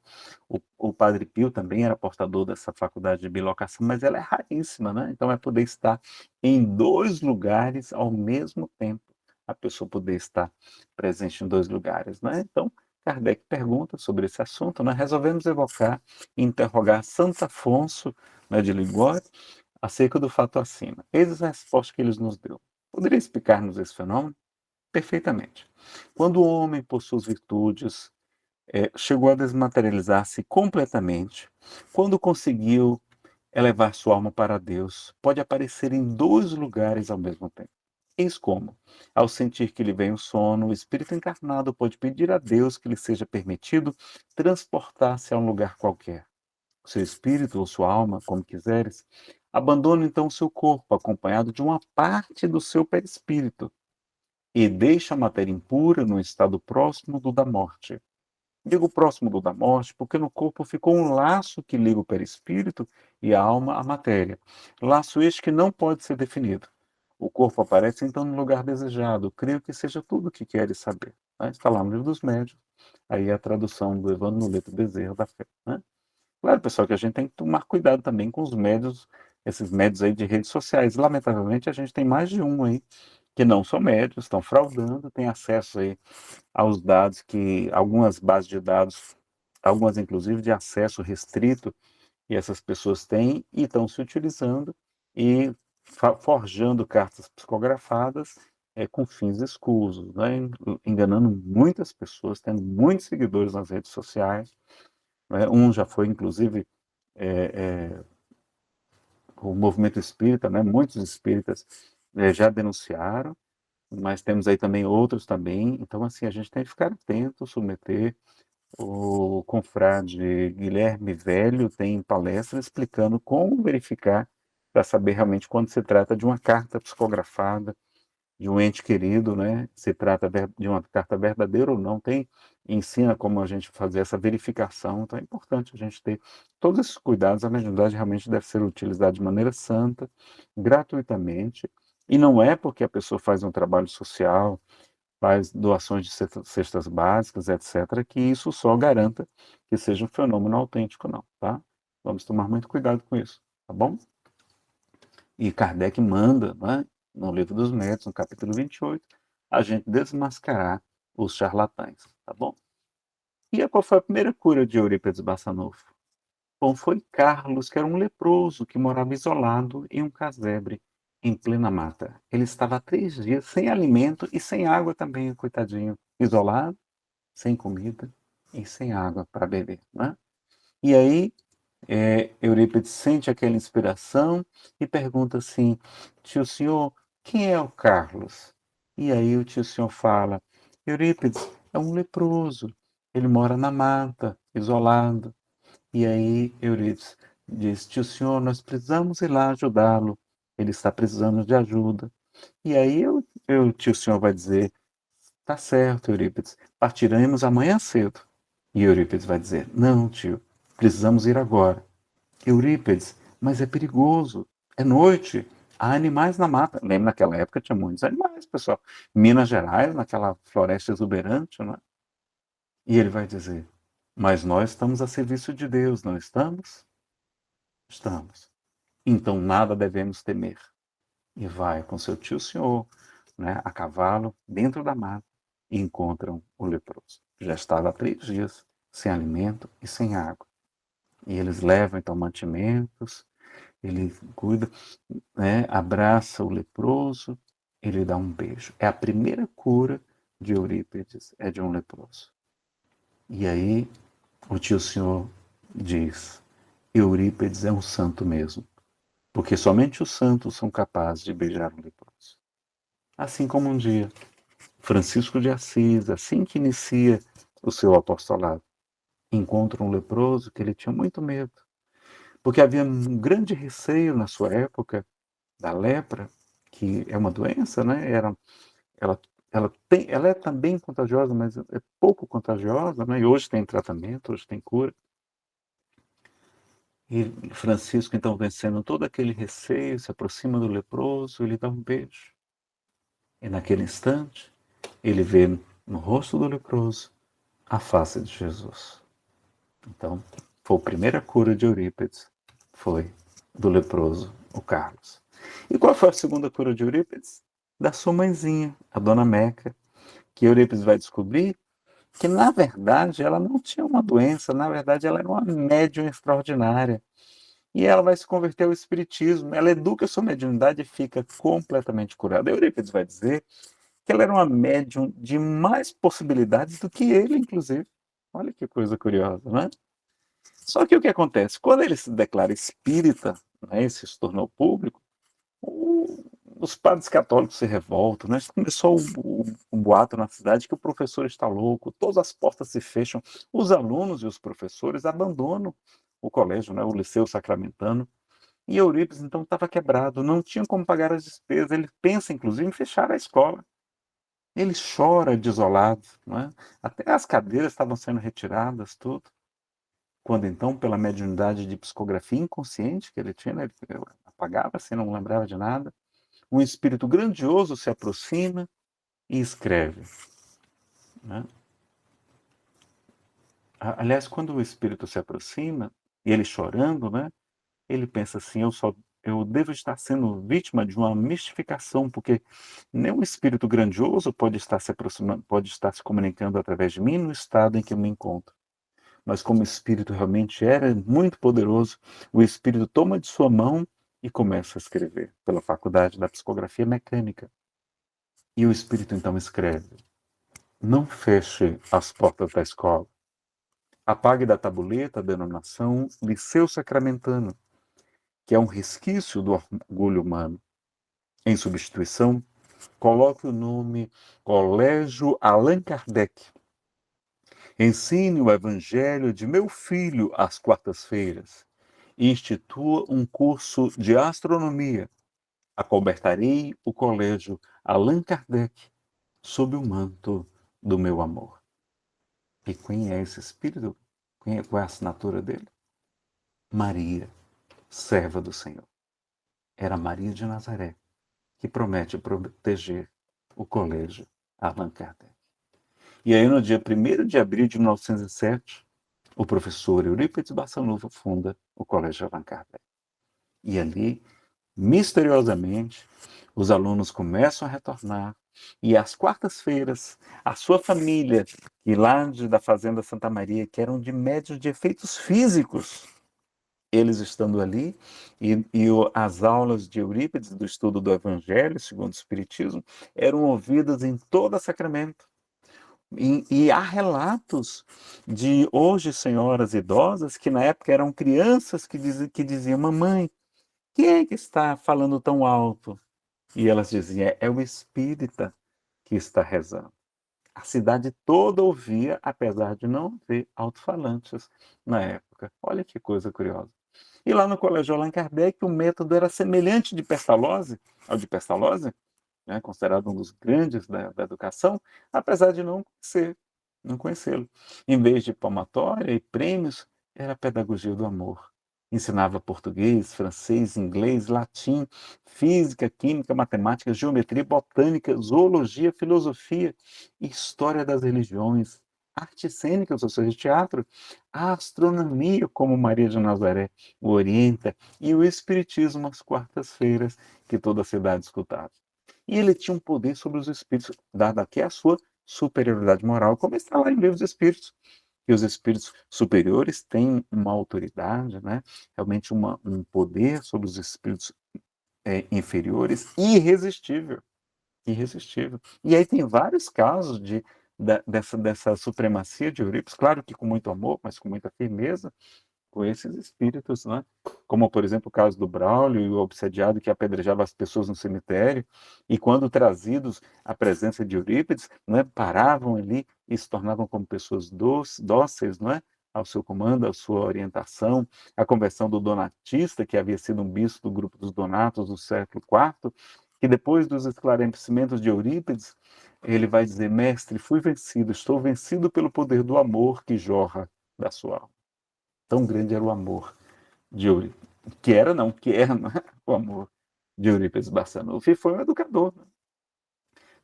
o Padre Pio também era portador dessa faculdade de bilocação, mas ela é raríssima, né? Então, é poder estar em dois lugares ao mesmo tempo, a pessoa poder estar presente em dois lugares, né? Então, Kardec pergunta sobre esse assunto, nós resolvemos evocar e interrogar Santo Afonso, né, de Ligório, acerca do fato acima. Eis a resposta que ele nos deu. Poderia explicar-nos esse fenômeno? Perfeitamente. Quando o homem, por suas virtudes, chegou a desmaterializar-se completamente, quando conseguiu elevar sua alma para Deus, pode aparecer em dois lugares ao mesmo tempo. Eis como, ao sentir que lhe vem o sono, o espírito encarnado pode pedir a Deus que lhe seja permitido transportar-se a um lugar qualquer. Seu espírito ou sua alma, como quiseres, abandona então seu corpo, acompanhado de uma parte do seu perispírito, e deixa a matéria impura no estado próximo do da morte. Digo próximo do da morte, porque no corpo ficou um laço que liga o perispírito e a alma à matéria. Laço este que não pode ser definido. O corpo aparece então no lugar desejado. Creio que seja tudo o que queres saber. Né? Está lá no livro dos médios. Aí a tradução do Evandro Noleto Bezerra da Fé. Né? Claro, pessoal, que a gente tem que tomar cuidado também com os médios, esses médios aí de redes sociais. Lamentavelmente, a gente tem mais de um aí que não são médios, estão fraudando, têm acesso aí aos dados que algumas bases de dados, algumas inclusive de acesso restrito, e essas pessoas têm e estão se utilizando e forjando cartas psicografadas com fins escusos, né? Enganando muitas pessoas, tendo muitos seguidores nas redes sociais. Né? Um já foi, inclusive, o movimento espírita, né? Muitos espíritas já denunciaram, mas temos aí também outros também. Então, assim, a gente tem que ficar atento, submeter. O confrade Guilherme Velho tem palestra explicando como verificar para saber realmente quando se trata de uma carta psicografada, de um ente querido, né? Se trata de uma carta verdadeira ou não. Ensina como a gente fazer essa verificação. Então é importante a gente ter todos esses cuidados. A mediunidade realmente deve ser utilizada de maneira santa, gratuitamente. E não é porque a pessoa faz um trabalho social, faz doações de cestas básicas, etc., que isso só garanta que seja um fenômeno autêntico, não, tá? Vamos tomar muito cuidado com isso, tá bom? E Kardec manda, né, no Livro dos Médiuns, no capítulo 28, a gente desmascarar os charlatães, tá bom? E qual foi a primeira cura de Eurípides Barçanufo? Bom, foi Carlos, que era um leproso que morava isolado em um casebre em plena mata. Ele estava há 3 dias sem alimento e sem água também, coitadinho. Isolado, sem comida e sem água para beber. Né? E aí, Eurípides sente aquela inspiração e pergunta assim: tio senhor, quem é o Carlos? E aí o tio senhor fala: Eurípides é um leproso. Ele mora na mata, isolado. E aí Eurípides diz: tio senhor, nós precisamos ir lá ajudá-lo. Ele está precisando de ajuda. E aí o tio senhor vai dizer: tá certo, Eurípides, partiremos amanhã cedo. E Eurípides vai dizer: não, tio, precisamos ir agora. Eurípides, mas é perigoso, é noite, há animais na mata. Lembra, naquela época tinha muitos animais, pessoal. Minas Gerais, naquela floresta exuberante, né? E ele vai dizer: mas nós estamos a serviço de Deus, não estamos? Estamos. Então nada devemos temer. E vai com seu tio senhor, né, a cavalo, dentro da mata, e encontram o leproso. Já estava há 3 dias sem alimento e sem água. E eles levam então mantimentos, ele cuida, né, abraça o leproso, ele dá um beijo. É a primeira cura de Eurípides, é de um leproso. E aí o tio senhor diz, Eurípides é um santo mesmo, porque somente os santos são capazes de beijar um leproso. Assim como um dia, Francisco de Assis, assim que inicia o seu apostolado, encontra um leproso que ele tinha muito medo, porque havia um grande receio na sua época da lepra, que é uma doença, né? Ela, ela é também contagiosa, mas é pouco contagiosa, né? E hoje tem tratamento, hoje tem cura. E Francisco, então, vencendo todo aquele receio, se aproxima do leproso, ele dá um beijo. E naquele instante, ele vê no rosto do leproso a face de Jesus. Então, foi a primeira cura de Eurípides, foi do leproso, o Carlos. E qual foi a segunda cura de Eurípides? Da sua mãezinha, a dona Meca, que Eurípides vai descobrir que, na verdade, ela não tinha uma doença, na verdade, ela era uma médium extraordinária. E ela vai se converter ao espiritismo, ela educa a sua mediunidade e fica completamente curada. Eurípides vai dizer que ela era uma médium de mais possibilidades do que ele, inclusive. Olha que coisa curiosa, né? Só que o que acontece? Quando ele se declara espírita, né, e se tornou público, os padres católicos se revoltam, né? Começou um boato na cidade que o professor está louco, todas as portas se fecham, os alunos e os professores abandonam o colégio, né, o Liceu Sacramentano, e Eurípides então estava quebrado, não tinha como pagar as despesas, ele pensa inclusive em fechar a escola. Ele chora desolado, não é? Até as cadeiras estavam sendo retiradas, tudo. Quando então, pela mediunidade de psicografia inconsciente que ele tinha, né, ele apagava-se, não lembrava de nada, um espírito grandioso se aproxima e escreve, né? Aliás, quando o espírito se aproxima, e ele chorando, né, ele pensa assim, eu devo estar sendo vítima de uma mistificação, porque nenhum espírito grandioso pode estar se aproximando, pode estar se comunicando através de mim no estado em que eu me encontro. Mas como o espírito realmente era muito poderoso, o espírito toma de sua mão e começa a escrever, pela faculdade da psicografia mecânica. E o espírito então escreve: não feche as portas da escola. Apague da tabuleta a denominação Liceu Sacramentano, que é um resquício do orgulho humano. Em substituição, coloque o nome Colégio Allan Kardec. Ensine o Evangelho de meu filho às quartas-feiras. E institua um curso de astronomia. Acobertarei o Colégio Allan Kardec sob o manto do meu amor. E quem é esse espírito? Qual é a assinatura dele? Maria, serva do Senhor. Era Maria de Nazaré, que promete proteger o Colégio Allan Kardec. E aí, no dia 1º de abril de 1907, o professor Eurípides Barçanufo funda o Colégio Allan Kardec. E ali, misteriosamente, os alunos começam a retornar, e às quartas-feiras, a sua família, e lá da Fazenda Santa Maria, que eram de médios de efeitos físicos, eles estando ali, as aulas de Eurípides, do estudo do Evangelho, segundo o Espiritismo, eram ouvidas em todo Sacramento. E há relatos de hoje senhoras idosas que na época eram crianças que diziam, mamãe, quem é que está falando tão alto? E elas diziam, é o espírita que está rezando. A cidade toda ouvia, apesar de não ver alto-falantes na época. Olha que coisa curiosa. E lá no Colégio Allan Kardec, o método era semelhante de Pestalozzi, ao de Pestalozzi, né, considerado um dos grandes da educação, apesar de não conhecê-lo. Em vez de palmatória e prêmios, era a pedagogia do amor. Ensinava português, francês, inglês, latim, física, química, matemática, geometria, botânica, zoologia, filosofia, história das religiões, artes cênicas, ou seja, teatro, a astronomia, como Maria de Nazaré o orienta, e o espiritismo às quartas-feiras, que toda a cidade escutava. E ele tinha um poder sobre os espíritos, dada aqui a sua superioridade moral, como está lá em Livros dos Espíritos. que os espíritos superiores têm uma autoridade, né? Realmente um poder sobre os espíritos inferiores irresistível. Irresistível. E aí tem vários casos dessa supremacia de Eurípides, claro que com muito amor, mas com muita firmeza, com esses espíritos, né? Como, por exemplo, o caso do Braulio e o obsediado que apedrejava as pessoas no cemitério, e quando trazidos à presença de Eurípides, né, paravam ali e se tornavam como pessoas dóceis, não é? Ao seu comando, à sua orientação, a conversão do Donatista, que havia sido um bispo do grupo dos Donatos do século IV, que depois dos esclarecimentos de Eurípides, ele vai dizer: mestre, fui vencido, estou vencido pelo poder do amor que jorra da sua alma. Tão grande era o amor de Eurípides. Que era, não é? O amor de Eurípides Barçanufo. E foi um educador. Né?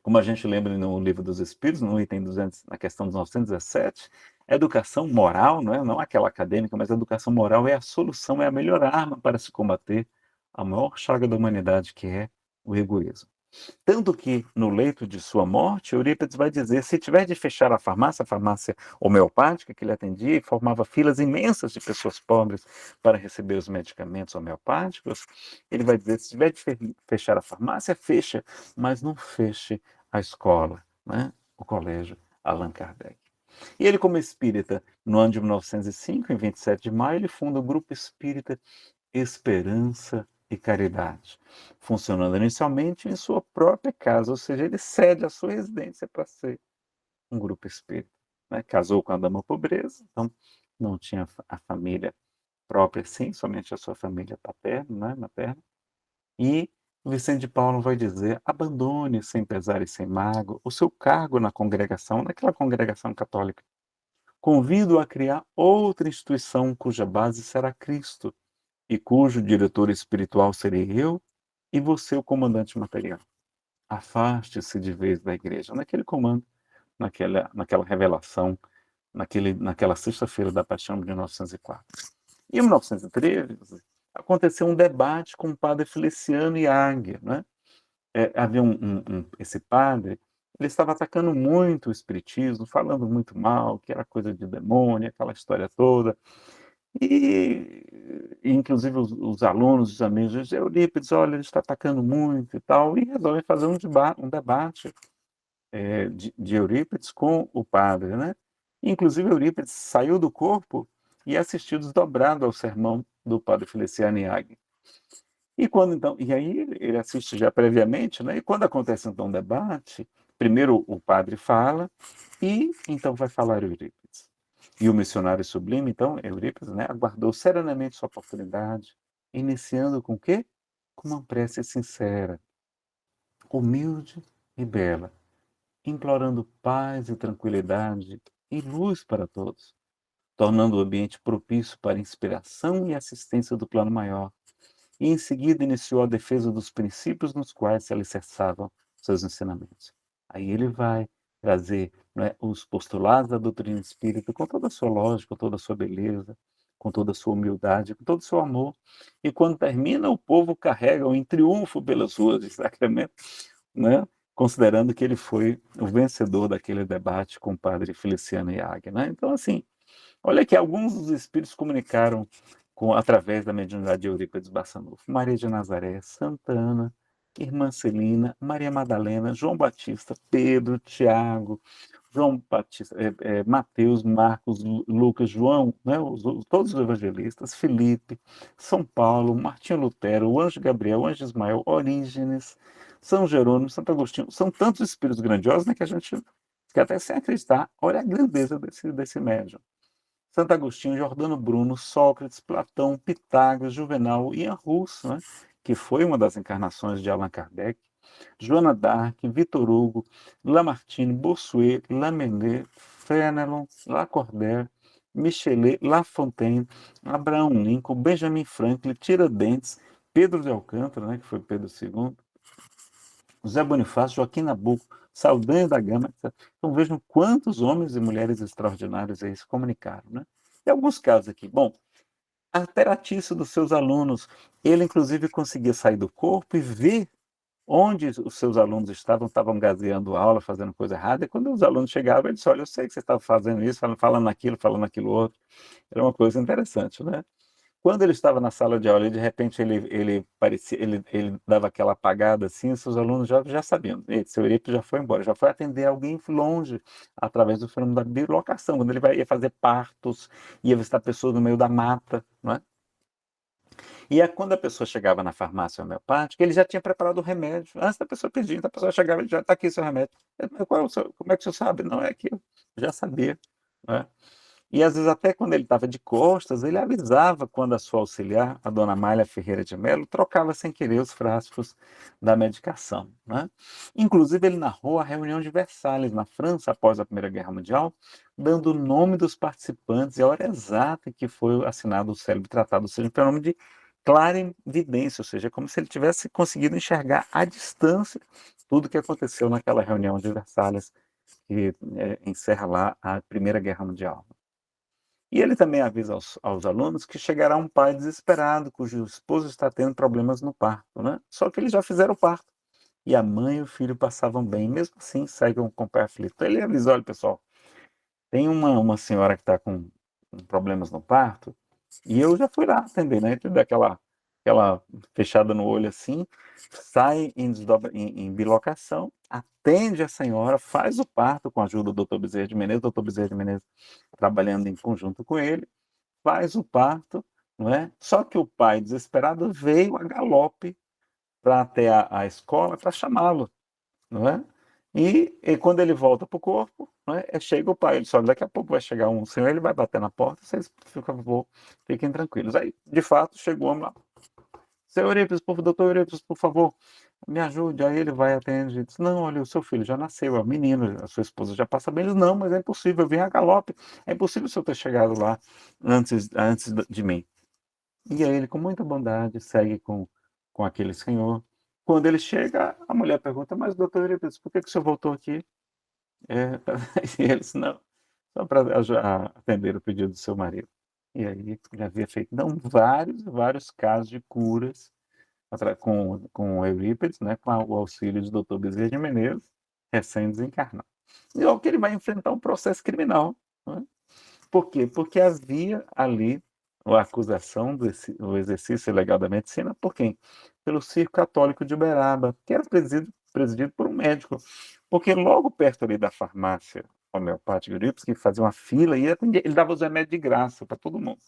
Como a gente lembra no Livro dos Espíritos, no item 200, na questão 917, a educação moral, não aquela acadêmica, mas a educação moral é a solução, é a melhor arma para se combater a maior chaga da humanidade, que é o egoísmo. Tanto que, no leito de sua morte, Eurípides vai dizer, se tiver de fechar a farmácia homeopática que ele atendia, e formava filas imensas de pessoas pobres para receber os medicamentos homeopáticos, ele vai dizer, se tiver de fechar a farmácia, fecha, mas não feche a escola, né? O colégio Allan Kardec. E ele, como espírita, no ano de 1905, em 27 de maio, ele funda o Grupo Espírita Esperança e Caridade, funcionando inicialmente em sua própria casa, ou seja, ele cede a sua residência para ser um grupo espírita. Né? Casou com a dama pobreza, então não tinha a família própria, sim, somente a sua família paterna, né, materna. E Vicente de Paulo vai dizer: abandone sem pesar e sem mágoa o seu cargo na congregação, naquela congregação católica. Convido a criar outra instituição cuja base será Cristo, e cujo diretor espiritual serei eu e você o comandante material. Afaste-se de vez da igreja, naquele comando, naquela revelação, naquela sexta-feira da Paixão de 1904. E em 1913, aconteceu um debate com o padre Feliciano Iag, né? Havia esse padre, ele estava atacando muito o espiritismo, falando muito mal, que era coisa de demônio, aquela história toda. E inclusive os alunos, os amigos dizem: Eurípides, olha, ele está atacando muito e tal, e resolvem fazer um debate de Eurípides com o padre, né? Inclusive Eurípides saiu do corpo e assistiu desdobrado ao sermão do padre Feliciano Iag. E aí ele assiste já previamente, né? E quando acontece então um debate, primeiro o padre fala e então vai falar Eurípides. E o missionário sublime, então, Eurípides, né, aguardou serenamente sua oportunidade, iniciando com o quê? Com uma prece sincera, humilde e bela, implorando paz e tranquilidade e luz para todos, tornando o ambiente propício para a inspiração e assistência do plano maior. E em seguida iniciou a defesa dos princípios nos quais se alicerçavam seus ensinamentos. Aí ele vai trazer, né, os postulados da doutrina espírita com toda a sua lógica, com toda a sua beleza, com toda a sua humildade, com todo o seu amor. E quando termina, o povo carrega-o em triunfo pelas ruas de Sacramento, né, considerando que ele foi o vencedor daquele debate com o padre Feliciano Iag. Né? Então, assim, olha que alguns dos espíritos comunicaram através da mediunidade de Eurípides Barçanufo: Maria de Nazaré, Santa Ana, Irmã Celina, Maria Madalena, João Batista, Pedro, Tiago, João Batista, Mateus, Marcos, Lucas, João, né, todos os evangelistas, Filipe, São Paulo, Martinho Lutero, o anjo Gabriel, o anjo Ismael, Orígenes, São Jerônimo, Santo Agostinho. São tantos espíritos grandiosos, né, que a gente fica até sem acreditar. Olha a grandeza desse médium. Santo Agostinho, Giordano Bruno, Sócrates, Platão, Pitágoras, Juvenal, Ian Hus, né, que foi uma das encarnações de Allan Kardec, Joana d'Arc, Victor Hugo, Lamartine, Bossuet, Lamennais, Fenelon, Lacordaire, Michelet, La Fontaine, Abraham Lincoln, Benjamin Franklin, Tiradentes, Pedro de Alcântara, né, que foi Pedro II, José Bonifácio, Joaquim Nabuco, Saldanha da Gama, etc. Então vejam quantos homens e mulheres extraordinários aí se comunicaram. Né? E alguns casos aqui. Bom, a peratice dos seus alunos, ele inclusive conseguia sair do corpo e ver onde os seus alunos estavam gazeando aula, fazendo coisa errada, e quando os alunos chegavam, ele disse, olha, eu sei que você estava fazendo isso, falando aquilo outro. Era uma coisa interessante, né? Quando ele estava na sala de aula e de repente ele dava aquela apagada assim, seus alunos já sabiam. Seu Eurípides já foi embora, já foi atender alguém longe através do fenômeno da bilocação, quando ele ia fazer partos, ia visitar pessoas no meio da mata, não é? E quando a pessoa chegava na farmácia homeopática, ele já tinha preparado o remédio. Antes da pessoa pedir, então a pessoa chegava e já está aqui seu remédio. Como é que o senhor sabe? Não, é aquilo. Já sabia, né? E às vezes até quando ele estava de costas, ele avisava quando a sua auxiliar, a dona Amália Ferreira de Mello, trocava sem querer os frascos da medicação, né? Inclusive ele narrou a reunião de Versalhes, na França, após a Primeira Guerra Mundial, dando o nome dos participantes e a hora exata que foi assinado o célebre tratado, ou seja, um fenômeno de clara evidência, ou seja, é como se ele tivesse conseguido enxergar à distância tudo o que aconteceu naquela reunião de Versalhes, que encerra lá a Primeira Guerra Mundial. E ele também avisa aos alunos que chegará um pai desesperado, cujo esposo está tendo problemas no parto, né? Só que eles já fizeram o parto. E a mãe e o filho passavam bem, mesmo assim seguem com o pai aflito. Então ele avisa, olha pessoal, tem uma senhora que está com problemas no parto, e eu já fui lá atender, né? Dá aquela fechada no olho assim, sai em bilocação, atende a senhora, faz o parto com a ajuda do Dr. Bezerra de Menezes, o Dr. Bezerra de Menezes trabalhando em conjunto com ele, faz o parto, não é? Só que o pai, desesperado, veio a galope para até a escola para chamá-lo, não é? E quando ele volta para o corpo, não é? Chega o pai, ele só daqui a pouco vai chegar um senhor, ele vai bater na porta, vocês, por favor, fiquem tranquilos. Aí, de fato, chegou o homem lá, seu Eurípides, doutor Eurípides, por favor, me ajude. Aí ele vai atender e diz, não, olha, o seu filho já nasceu, é um menino, a sua esposa já passa bem. Ele diz, não, mas é impossível, eu vim a galope, é impossível o senhor ter chegado lá antes de mim. E aí ele, com muita bondade, segue com aquele senhor. Quando ele chega, a mulher pergunta, mas doutor Eurípides, por que o senhor voltou aqui? E ele disse, não, só para atender o pedido do seu marido. E aí ele havia feito não, vários casos de curas com Eurípides, né, com o auxílio do Dr. Bezerra de Menezes, recém-desencarnado. E logo que ele vai enfrentar um processo criminal. Né? Por quê? Porque havia ali a acusação do exercício ilegal da medicina por quem? Pelo Circo Católico de Uberaba, que era presidido por um médico. Porque logo perto ali da farmácia homeopática Eurípides, que fazia uma fila e ele dava os remédios de graça para todo mundo.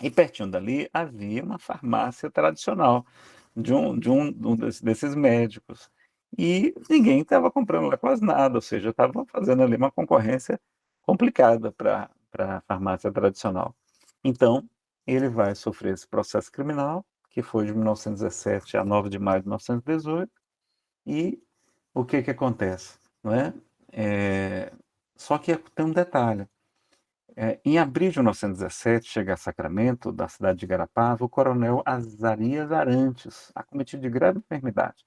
E pertinho dali havia uma farmácia tradicional de um desses médicos. E ninguém estava comprando lá quase nada, ou seja, estava fazendo ali uma concorrência complicada para a farmácia tradicional. Então, ele vai sofrer esse processo criminal, que foi de 1917 a 9 de maio de 1918, e o que acontece? Não é? Só que tem um detalhe. Em abril de 1917, chega a Sacramento, da cidade de Garapava, o coronel Azarias Arantes, acometido de grave enfermidade.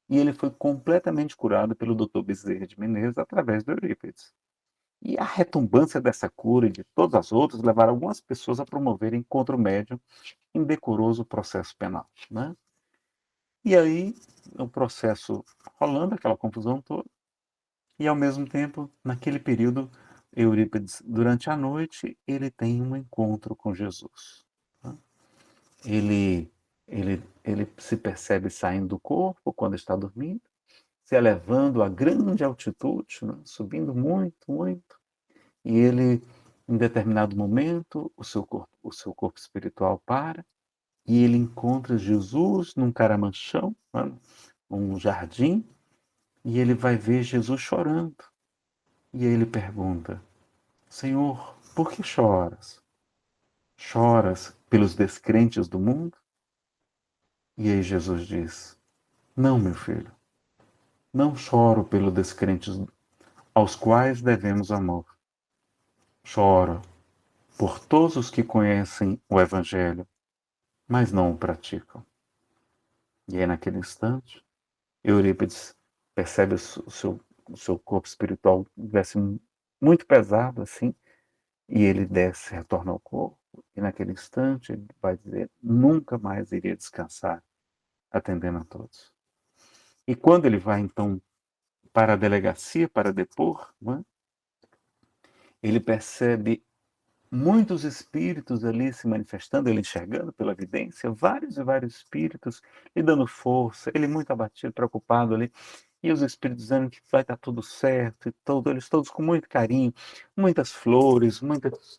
E ele foi completamente curado pelo Dr. Bezerra de Menezes através do Eurípides. E a retumbância dessa cura e de todas as outras levaram algumas pessoas a promoverem contra o médium indecoroso processo penal. Né? E aí, o processo rolando, aquela confusão toda, e ao mesmo tempo, naquele período, Eurípides, durante a noite, ele tem um encontro com Jesus. Tá? Ele se percebe saindo do corpo quando está dormindo, se elevando a grande altitude, né? Subindo muito, muito. E ele, em determinado momento, o seu corpo espiritual para, e ele encontra Jesus num caramanchão, né? Um jardim, e ele vai ver Jesus chorando. E aí ele pergunta, Senhor, por que choras? Choras pelos descrentes do mundo? E aí Jesus diz, não, meu filho, não choro pelos descrentes aos quais devemos amor. Choro por todos os que conhecem o Evangelho, mas não o praticam. E aí naquele instante, Eurípides percebe o seu corpo espiritual desce muito pesado assim, e ele desce, retorna ao corpo, e naquele instante ele vai dizer, nunca mais iria descansar, atendendo a todos. E quando ele vai, então, para a delegacia, para depor, não é? Ele percebe muitos espíritos ali se manifestando, ele enxergando pela vidência, vários e vários espíritos lhe dando força, ele muito abatido, preocupado ali, e os espíritos dizendo que vai estar tudo certo, e eles todos com muito carinho, muitas flores,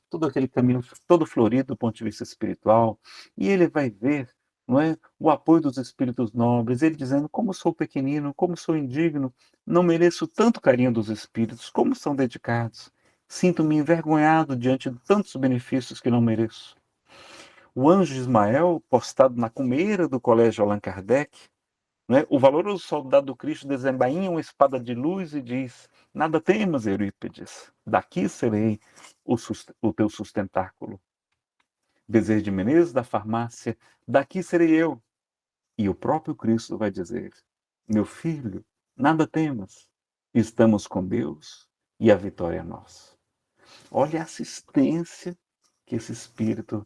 todo aquele caminho todo florido do ponto de vista espiritual, e ele vai ver, não é, o apoio dos espíritos nobres, ele dizendo: como sou pequenino, como sou indigno, não mereço tanto carinho dos espíritos, como são dedicados. Sinto-me envergonhado diante de tantos benefícios que não mereço. O anjo Ismael, postado na cumeira do colégio Allan Kardec, né, o valoroso soldado do Cristo desembainha uma espada de luz e diz: nada temas, Eurípides, daqui serei o teu sustentáculo. Bezerra de Menezes, da farmácia: daqui serei eu. E o próprio Cristo vai dizer: meu filho, nada temas, estamos com Deus e a vitória é nossa. Olha a assistência que esse espírito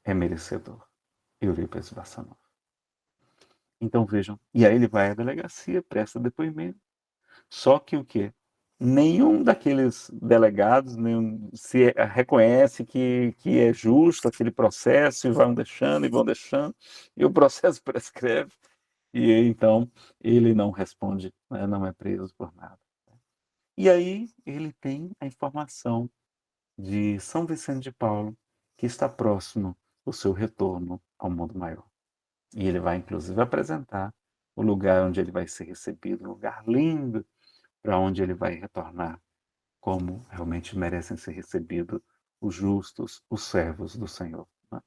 é merecedor. Eurípides Barçanufo. Então vejam, e aí ele vai à delegacia, presta depoimento. Só que o quê? Nenhum daqueles delegados se reconhece que é justo aquele processo e vão deixando, e o processo prescreve, e então ele não responde, né, não é preso por nada. E aí ele tem a informação de São Vicente de Paulo, que está próximo o seu retorno ao mundo maior. E ele vai, inclusive, apresentar o lugar onde ele vai ser recebido, um lugar lindo, para onde ele vai retornar, como realmente merecem ser recebidos os justos, os servos do Senhor. Né?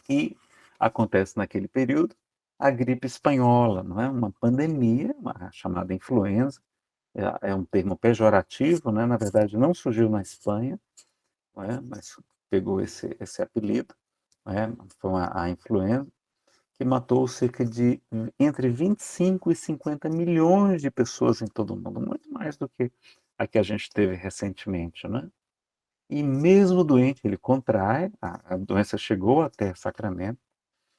E acontece naquele período a gripe espanhola, não é? Uma pandemia, uma chamada influenza, é um termo pejorativo, né? Na verdade não surgiu na Espanha, mas pegou esse apelido, foi a influenza, que matou cerca de entre 25 e 50 milhões de pessoas em todo o mundo, muito mais do que a que a gente teve recentemente, né? E mesmo doente, ele contrai, a doença chegou até Sacramento,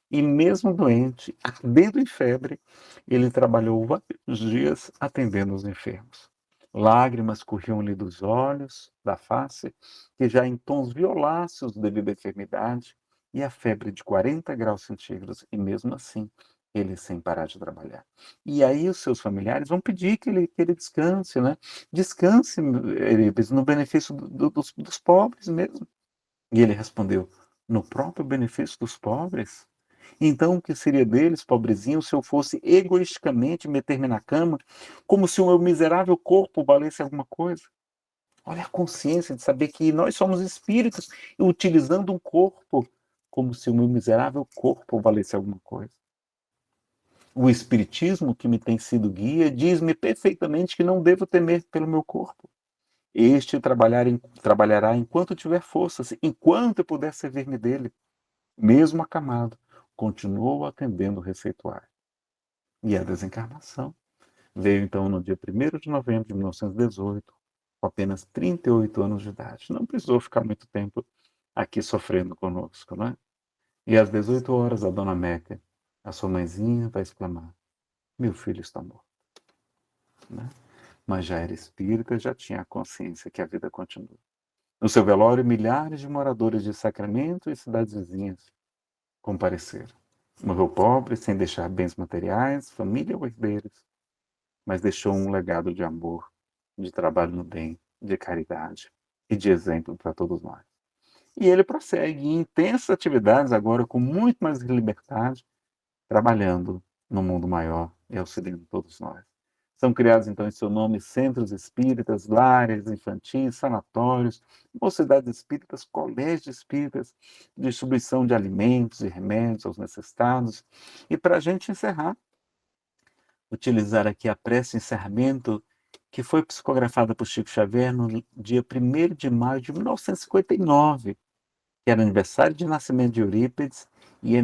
e mesmo doente, ardendo em febre, ele trabalhou vários dias atendendo os enfermos. Lágrimas corriam-lhe dos olhos, da face, que já em tons violáceos devido à enfermidade, e a febre de 40 graus centígrados, e mesmo assim, ele sem parar de trabalhar. E aí os seus familiares vão pedir que ele descanse, né? Descanse, Eurípides, no benefício dos pobres mesmo. E ele respondeu: no próprio benefício dos pobres? Então, o que seria deles, pobrezinho, se eu fosse egoisticamente meter-me na cama, como se o meu miserável corpo valesse alguma coisa? Olha a consciência de saber que nós somos espíritos, utilizando um corpo como se o meu miserável corpo valesse alguma coisa. O espiritismo, que me tem sido guia, diz-me perfeitamente que não devo temer pelo meu corpo. Este trabalhará enquanto tiver forças, enquanto eu puder servir-me dele. Mesmo acamado, continuou atendendo o receituário. E a desencarnação veio então no dia 1º de novembro de 1918, com apenas 38 anos de idade. Não precisou ficar muito tempo aqui sofrendo conosco, né? E às 18 horas, a dona Meca, a sua mãezinha, vai exclamar: meu filho está morto. Né? Mas já era espírita, já tinha a consciência que a vida continua. No seu velório, milhares de moradores de Sacramento e cidades vizinhas compareceram. Morreu pobre, sem deixar bens materiais, família ou herdeiros, mas deixou um legado de amor, de trabalho no bem, de caridade e de exemplo para todos nós. E ele prossegue em intensas atividades, agora com muito mais liberdade, trabalhando no mundo maior e auxiliando todos nós. São criados, então, em seu nome, centros espíritas, lares infantis, sanatórios, mocidades espíritas, colégios espíritas, distribuição de alimentos e remédios aos necessitados. E para a gente encerrar, utilizar aqui a prece de encerramento que foi psicografada por Chico Xavier no dia 1º de maio de 1959, que era aniversário de nascimento de Eurípides e a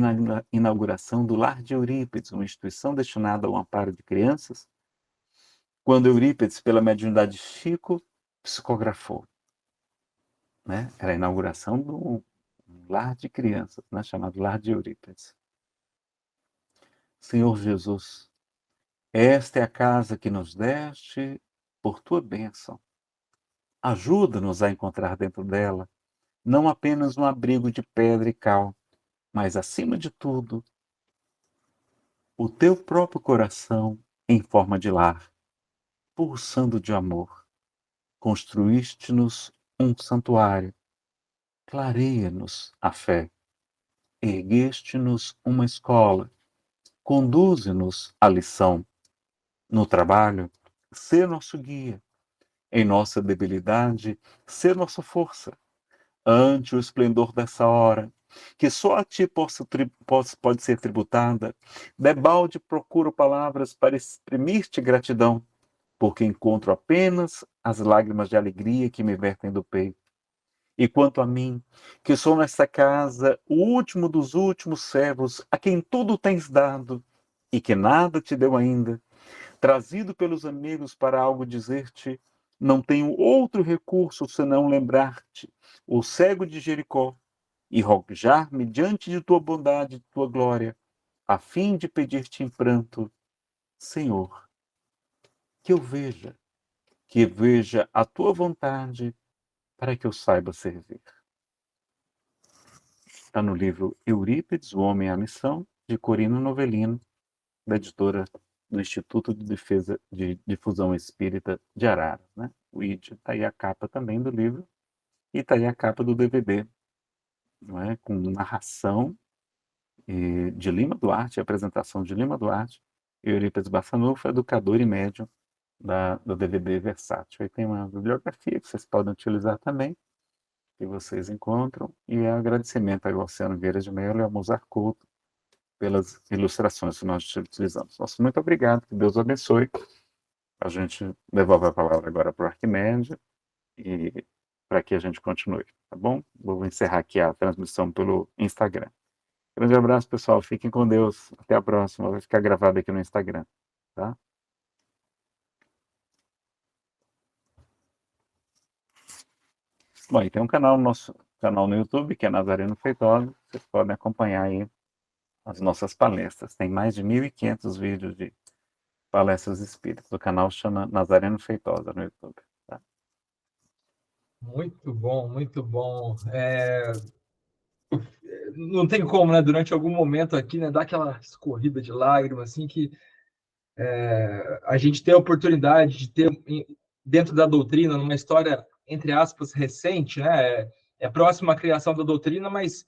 inauguração do Lar de Eurípides, uma instituição destinada ao amparo de crianças, quando Eurípides, pela mediunidade de Chico, psicografou. Né? Era a inauguração de um lar de crianças, né? Chamado Lar de Eurípides. Senhor Jesus, Esta é a casa que nos deste por tua bênção. Ajuda-nos a encontrar dentro dela não apenas um abrigo de pedra e cal, mas, acima de tudo, o teu próprio coração em forma de lar, pulsando de amor. Construíste-nos um santuário, clareia-nos a fé, ergueste-nos uma escola, conduze-nos à lição. No trabalho, ser nosso guia, em nossa debilidade, ser nossa força. Ante o esplendor dessa hora, que só a ti pode ser tributada, debalde procuro palavras para exprimir-te gratidão, porque encontro apenas as lágrimas de alegria que me vertem do peito. E quanto a mim, que sou nesta casa o último dos últimos servos, a quem tudo tens dado, e que nada te deu ainda, trazido pelos amigos para algo dizer-te, não tenho outro recurso senão lembrar-te, o cego de Jericó, e rogar-me diante de tua bondade e de tua glória, a fim de pedir-te em pranto, Senhor, que veja a tua vontade para que eu saiba servir. Está no livro Eurípides, O Homem e a Missão, de Corina Novellino, da editora do Instituto de Defesa de Difusão Espírita de Araras, né? O ID. Está aí a capa também do livro e está aí a capa do DVD, não é? Com narração de Lima Duarte, apresentação de Lima Duarte e Eurípides Barçanufo, educador e médium do DVD Versátil. Aí tem uma bibliografia que vocês podem utilizar também, que vocês encontram, e agradecimento ao Luciano Vieira de Mello e ao Mozart Couto pelas ilustrações que nós utilizamos. Nosso muito obrigado, que Deus abençoe. A gente devolve a palavra agora para o Arquimedes e para que a gente continue, tá bom? Vou encerrar aqui a transmissão pelo Instagram. Grande abraço, pessoal. Fiquem com Deus. Até a próxima. Vai ficar gravado aqui no Instagram, tá? Bom, e tem um canal, nosso canal no YouTube, que é Nazareno Feitosa. Vocês podem acompanhar aí as nossas palestras. Tem mais de 1.500 vídeos de palestras espíritas. O canal chama Nazareno Feitosa no YouTube. Tá? Muito bom, muito bom. Não tem como, né? Durante algum momento aqui, né? Dar aquela escorrida de lágrimas, assim, que a gente tem a oportunidade de ter, dentro da doutrina, numa história, entre aspas, recente, né? É próxima à criação da doutrina, mas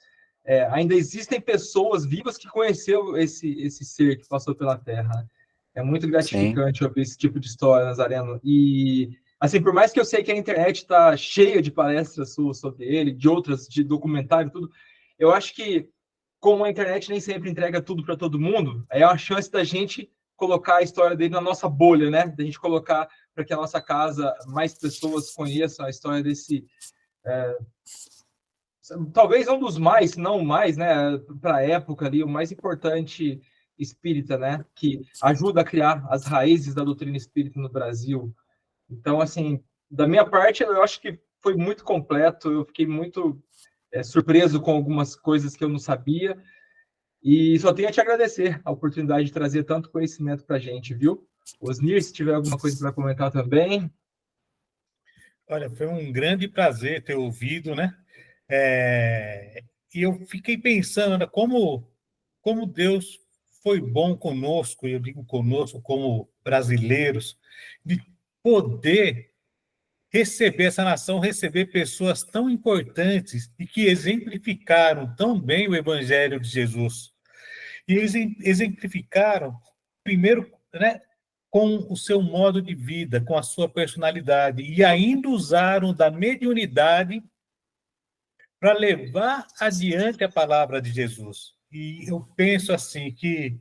ainda existem pessoas vivas que conheceram esse ser que passou pela Terra. Né? É muito gratificante ouvir esse tipo de história, Nazareno. E, assim, por mais que eu sei que a internet está cheia de palestras suas sobre ele, de outras, de documentário, tudo, eu acho que, como a internet nem sempre entrega tudo para todo mundo, é uma chance da gente colocar a história dele na nossa bolha, né? Da gente colocar para que a nossa casa mais pessoas conheçam a história desse talvez um dos mais, se não o mais, né, para a época ali, o mais importante espírita, né, que ajuda a criar as raízes da doutrina espírita no Brasil. Então, assim, da minha parte, eu acho que foi muito completo, eu fiquei muito surpreso com algumas coisas que eu não sabia, e só tenho a te agradecer a oportunidade de trazer tanto conhecimento para a gente, viu? Osnir, se tiver alguma coisa para comentar também. Olha, foi um grande prazer ter ouvido, né? E eu fiquei pensando, né, como Deus foi bom conosco, eu digo conosco como brasileiros, de poder receber essa nação, receber pessoas tão importantes e que exemplificaram tão bem o Evangelho de Jesus. E eles exemplificaram, primeiro, né, com o seu modo de vida, com a sua personalidade, e ainda usaram da mediunidade para levar adiante a palavra de Jesus. E eu penso assim que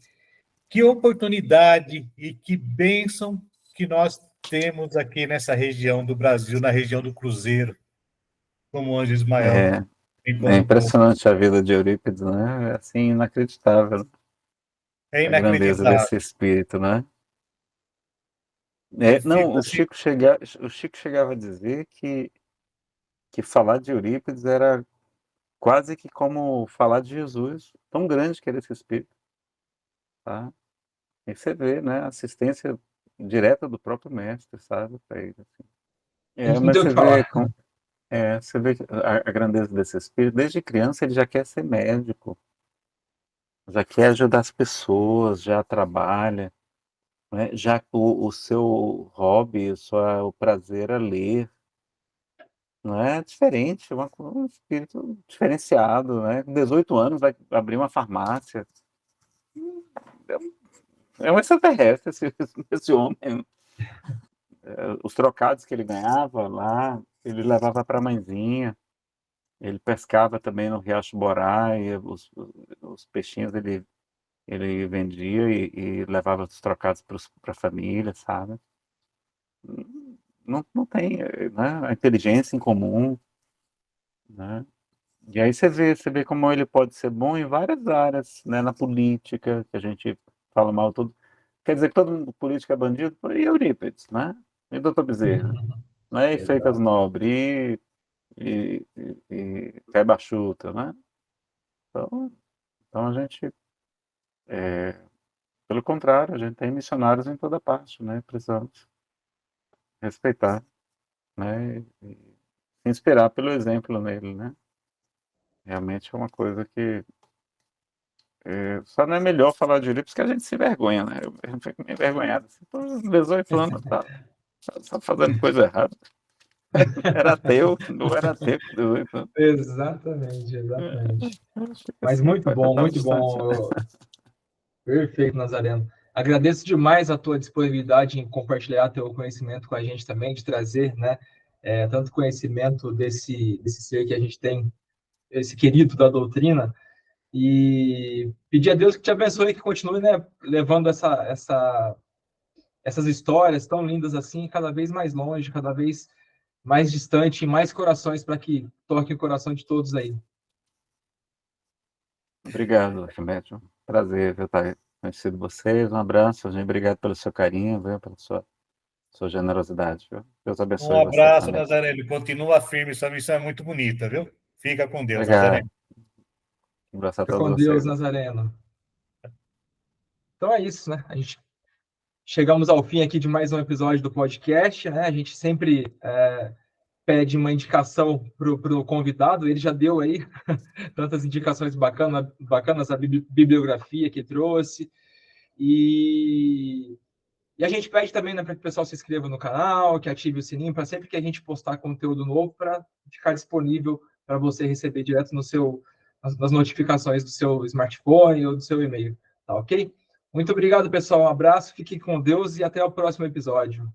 oportunidade e que bênção que nós temos aqui nessa região do Brasil, na região do Cruzeiro, como o Anjo Ismael me É colocou. impressionante a vida de Eurípides, né? É assim, inacreditável É a grandeza inacreditável. desse espírito, né? Eu Não, fico assim, o Chico chegava a dizer que falar de Eurípides era quase que como falar de Jesus, tão grande que era esse espírito, tá? E você vê, né, a assistência direta do próprio mestre, sabe, para ele, assim. A gente não Mas tem o que falar. você vê a grandeza desse espírito. Desde criança ele já quer ser médico, já quer ajudar as pessoas, já trabalha, né? Já o seu hobby, o prazer é ler, não é diferente, um espírito diferenciado, né? Com 18 anos vai abrir uma farmácia. É um extraterrestre esse homem. Os trocados que ele ganhava lá, ele levava para a mãezinha. Ele pescava também no Riacho Borá, e os peixinhos ele vendia e levava os trocados para a família, sabe? Não tem, né, a inteligência em comum, né? E aí você vê como ele pode ser bom em várias áreas, né? Na política, que a gente fala mal tudo. Quer dizer que todo mundo político é bandido? E Eurípides, né? E Doutor Bezerra, né? E Freitas Exato. Nobre, e Pé Bachuta, né? Então a gente, pelo contrário, a gente tem missionários em toda parte, né? Precisamos respeitar, né? E se inspirar pelo exemplo nele, né? Realmente é uma coisa que só não é melhor falar de Eurípides, porque a gente se envergonha, né? Eu fico meio envergonhado. Assim, pô, 18 anos, tá fazendo coisa errada. Era ateu, não era ateu com 18 anos. Exatamente, exatamente. Fica Mas assim, muito coisa bom, tão muito distante. bom. Perfeito, Nazareno. Agradeço demais a tua disponibilidade em compartilhar teu conhecimento com a gente também, de trazer, né, tanto conhecimento desse ser que a gente tem, esse querido da doutrina, e pedir a Deus que te abençoe, que continue, né, levando essas histórias tão lindas assim, cada vez mais longe, cada vez mais distante, em mais corações, para que toque o coração de todos aí. Obrigado, Arquimedes. Prazer estar conhecido vocês. Um abraço, gente. Obrigado pelo seu carinho, viu? Pela sua generosidade, viu? Deus Um abençoe vocês abraço, também. Nazareno. Continua firme, sua missão é muito bonita, viu? Fica com Deus, Obrigado. Nazareno. Um abraço a Fica todos com Deus, vocês. Nazareno. Então é isso, né? A gente chegamos ao fim aqui de mais um episódio do podcast, né? A gente sempre pede uma indicação para o convidado, ele já deu aí tantas indicações bacanas, a bibliografia que trouxe, e a gente pede também, né, para que o pessoal se inscreva no canal, que ative o sininho, para sempre que a gente postar conteúdo novo, para ficar disponível para você receber direto nas notificações do seu smartphone ou do seu e-mail, tá ok? Muito obrigado, pessoal, um abraço, fique com Deus e até o próximo episódio.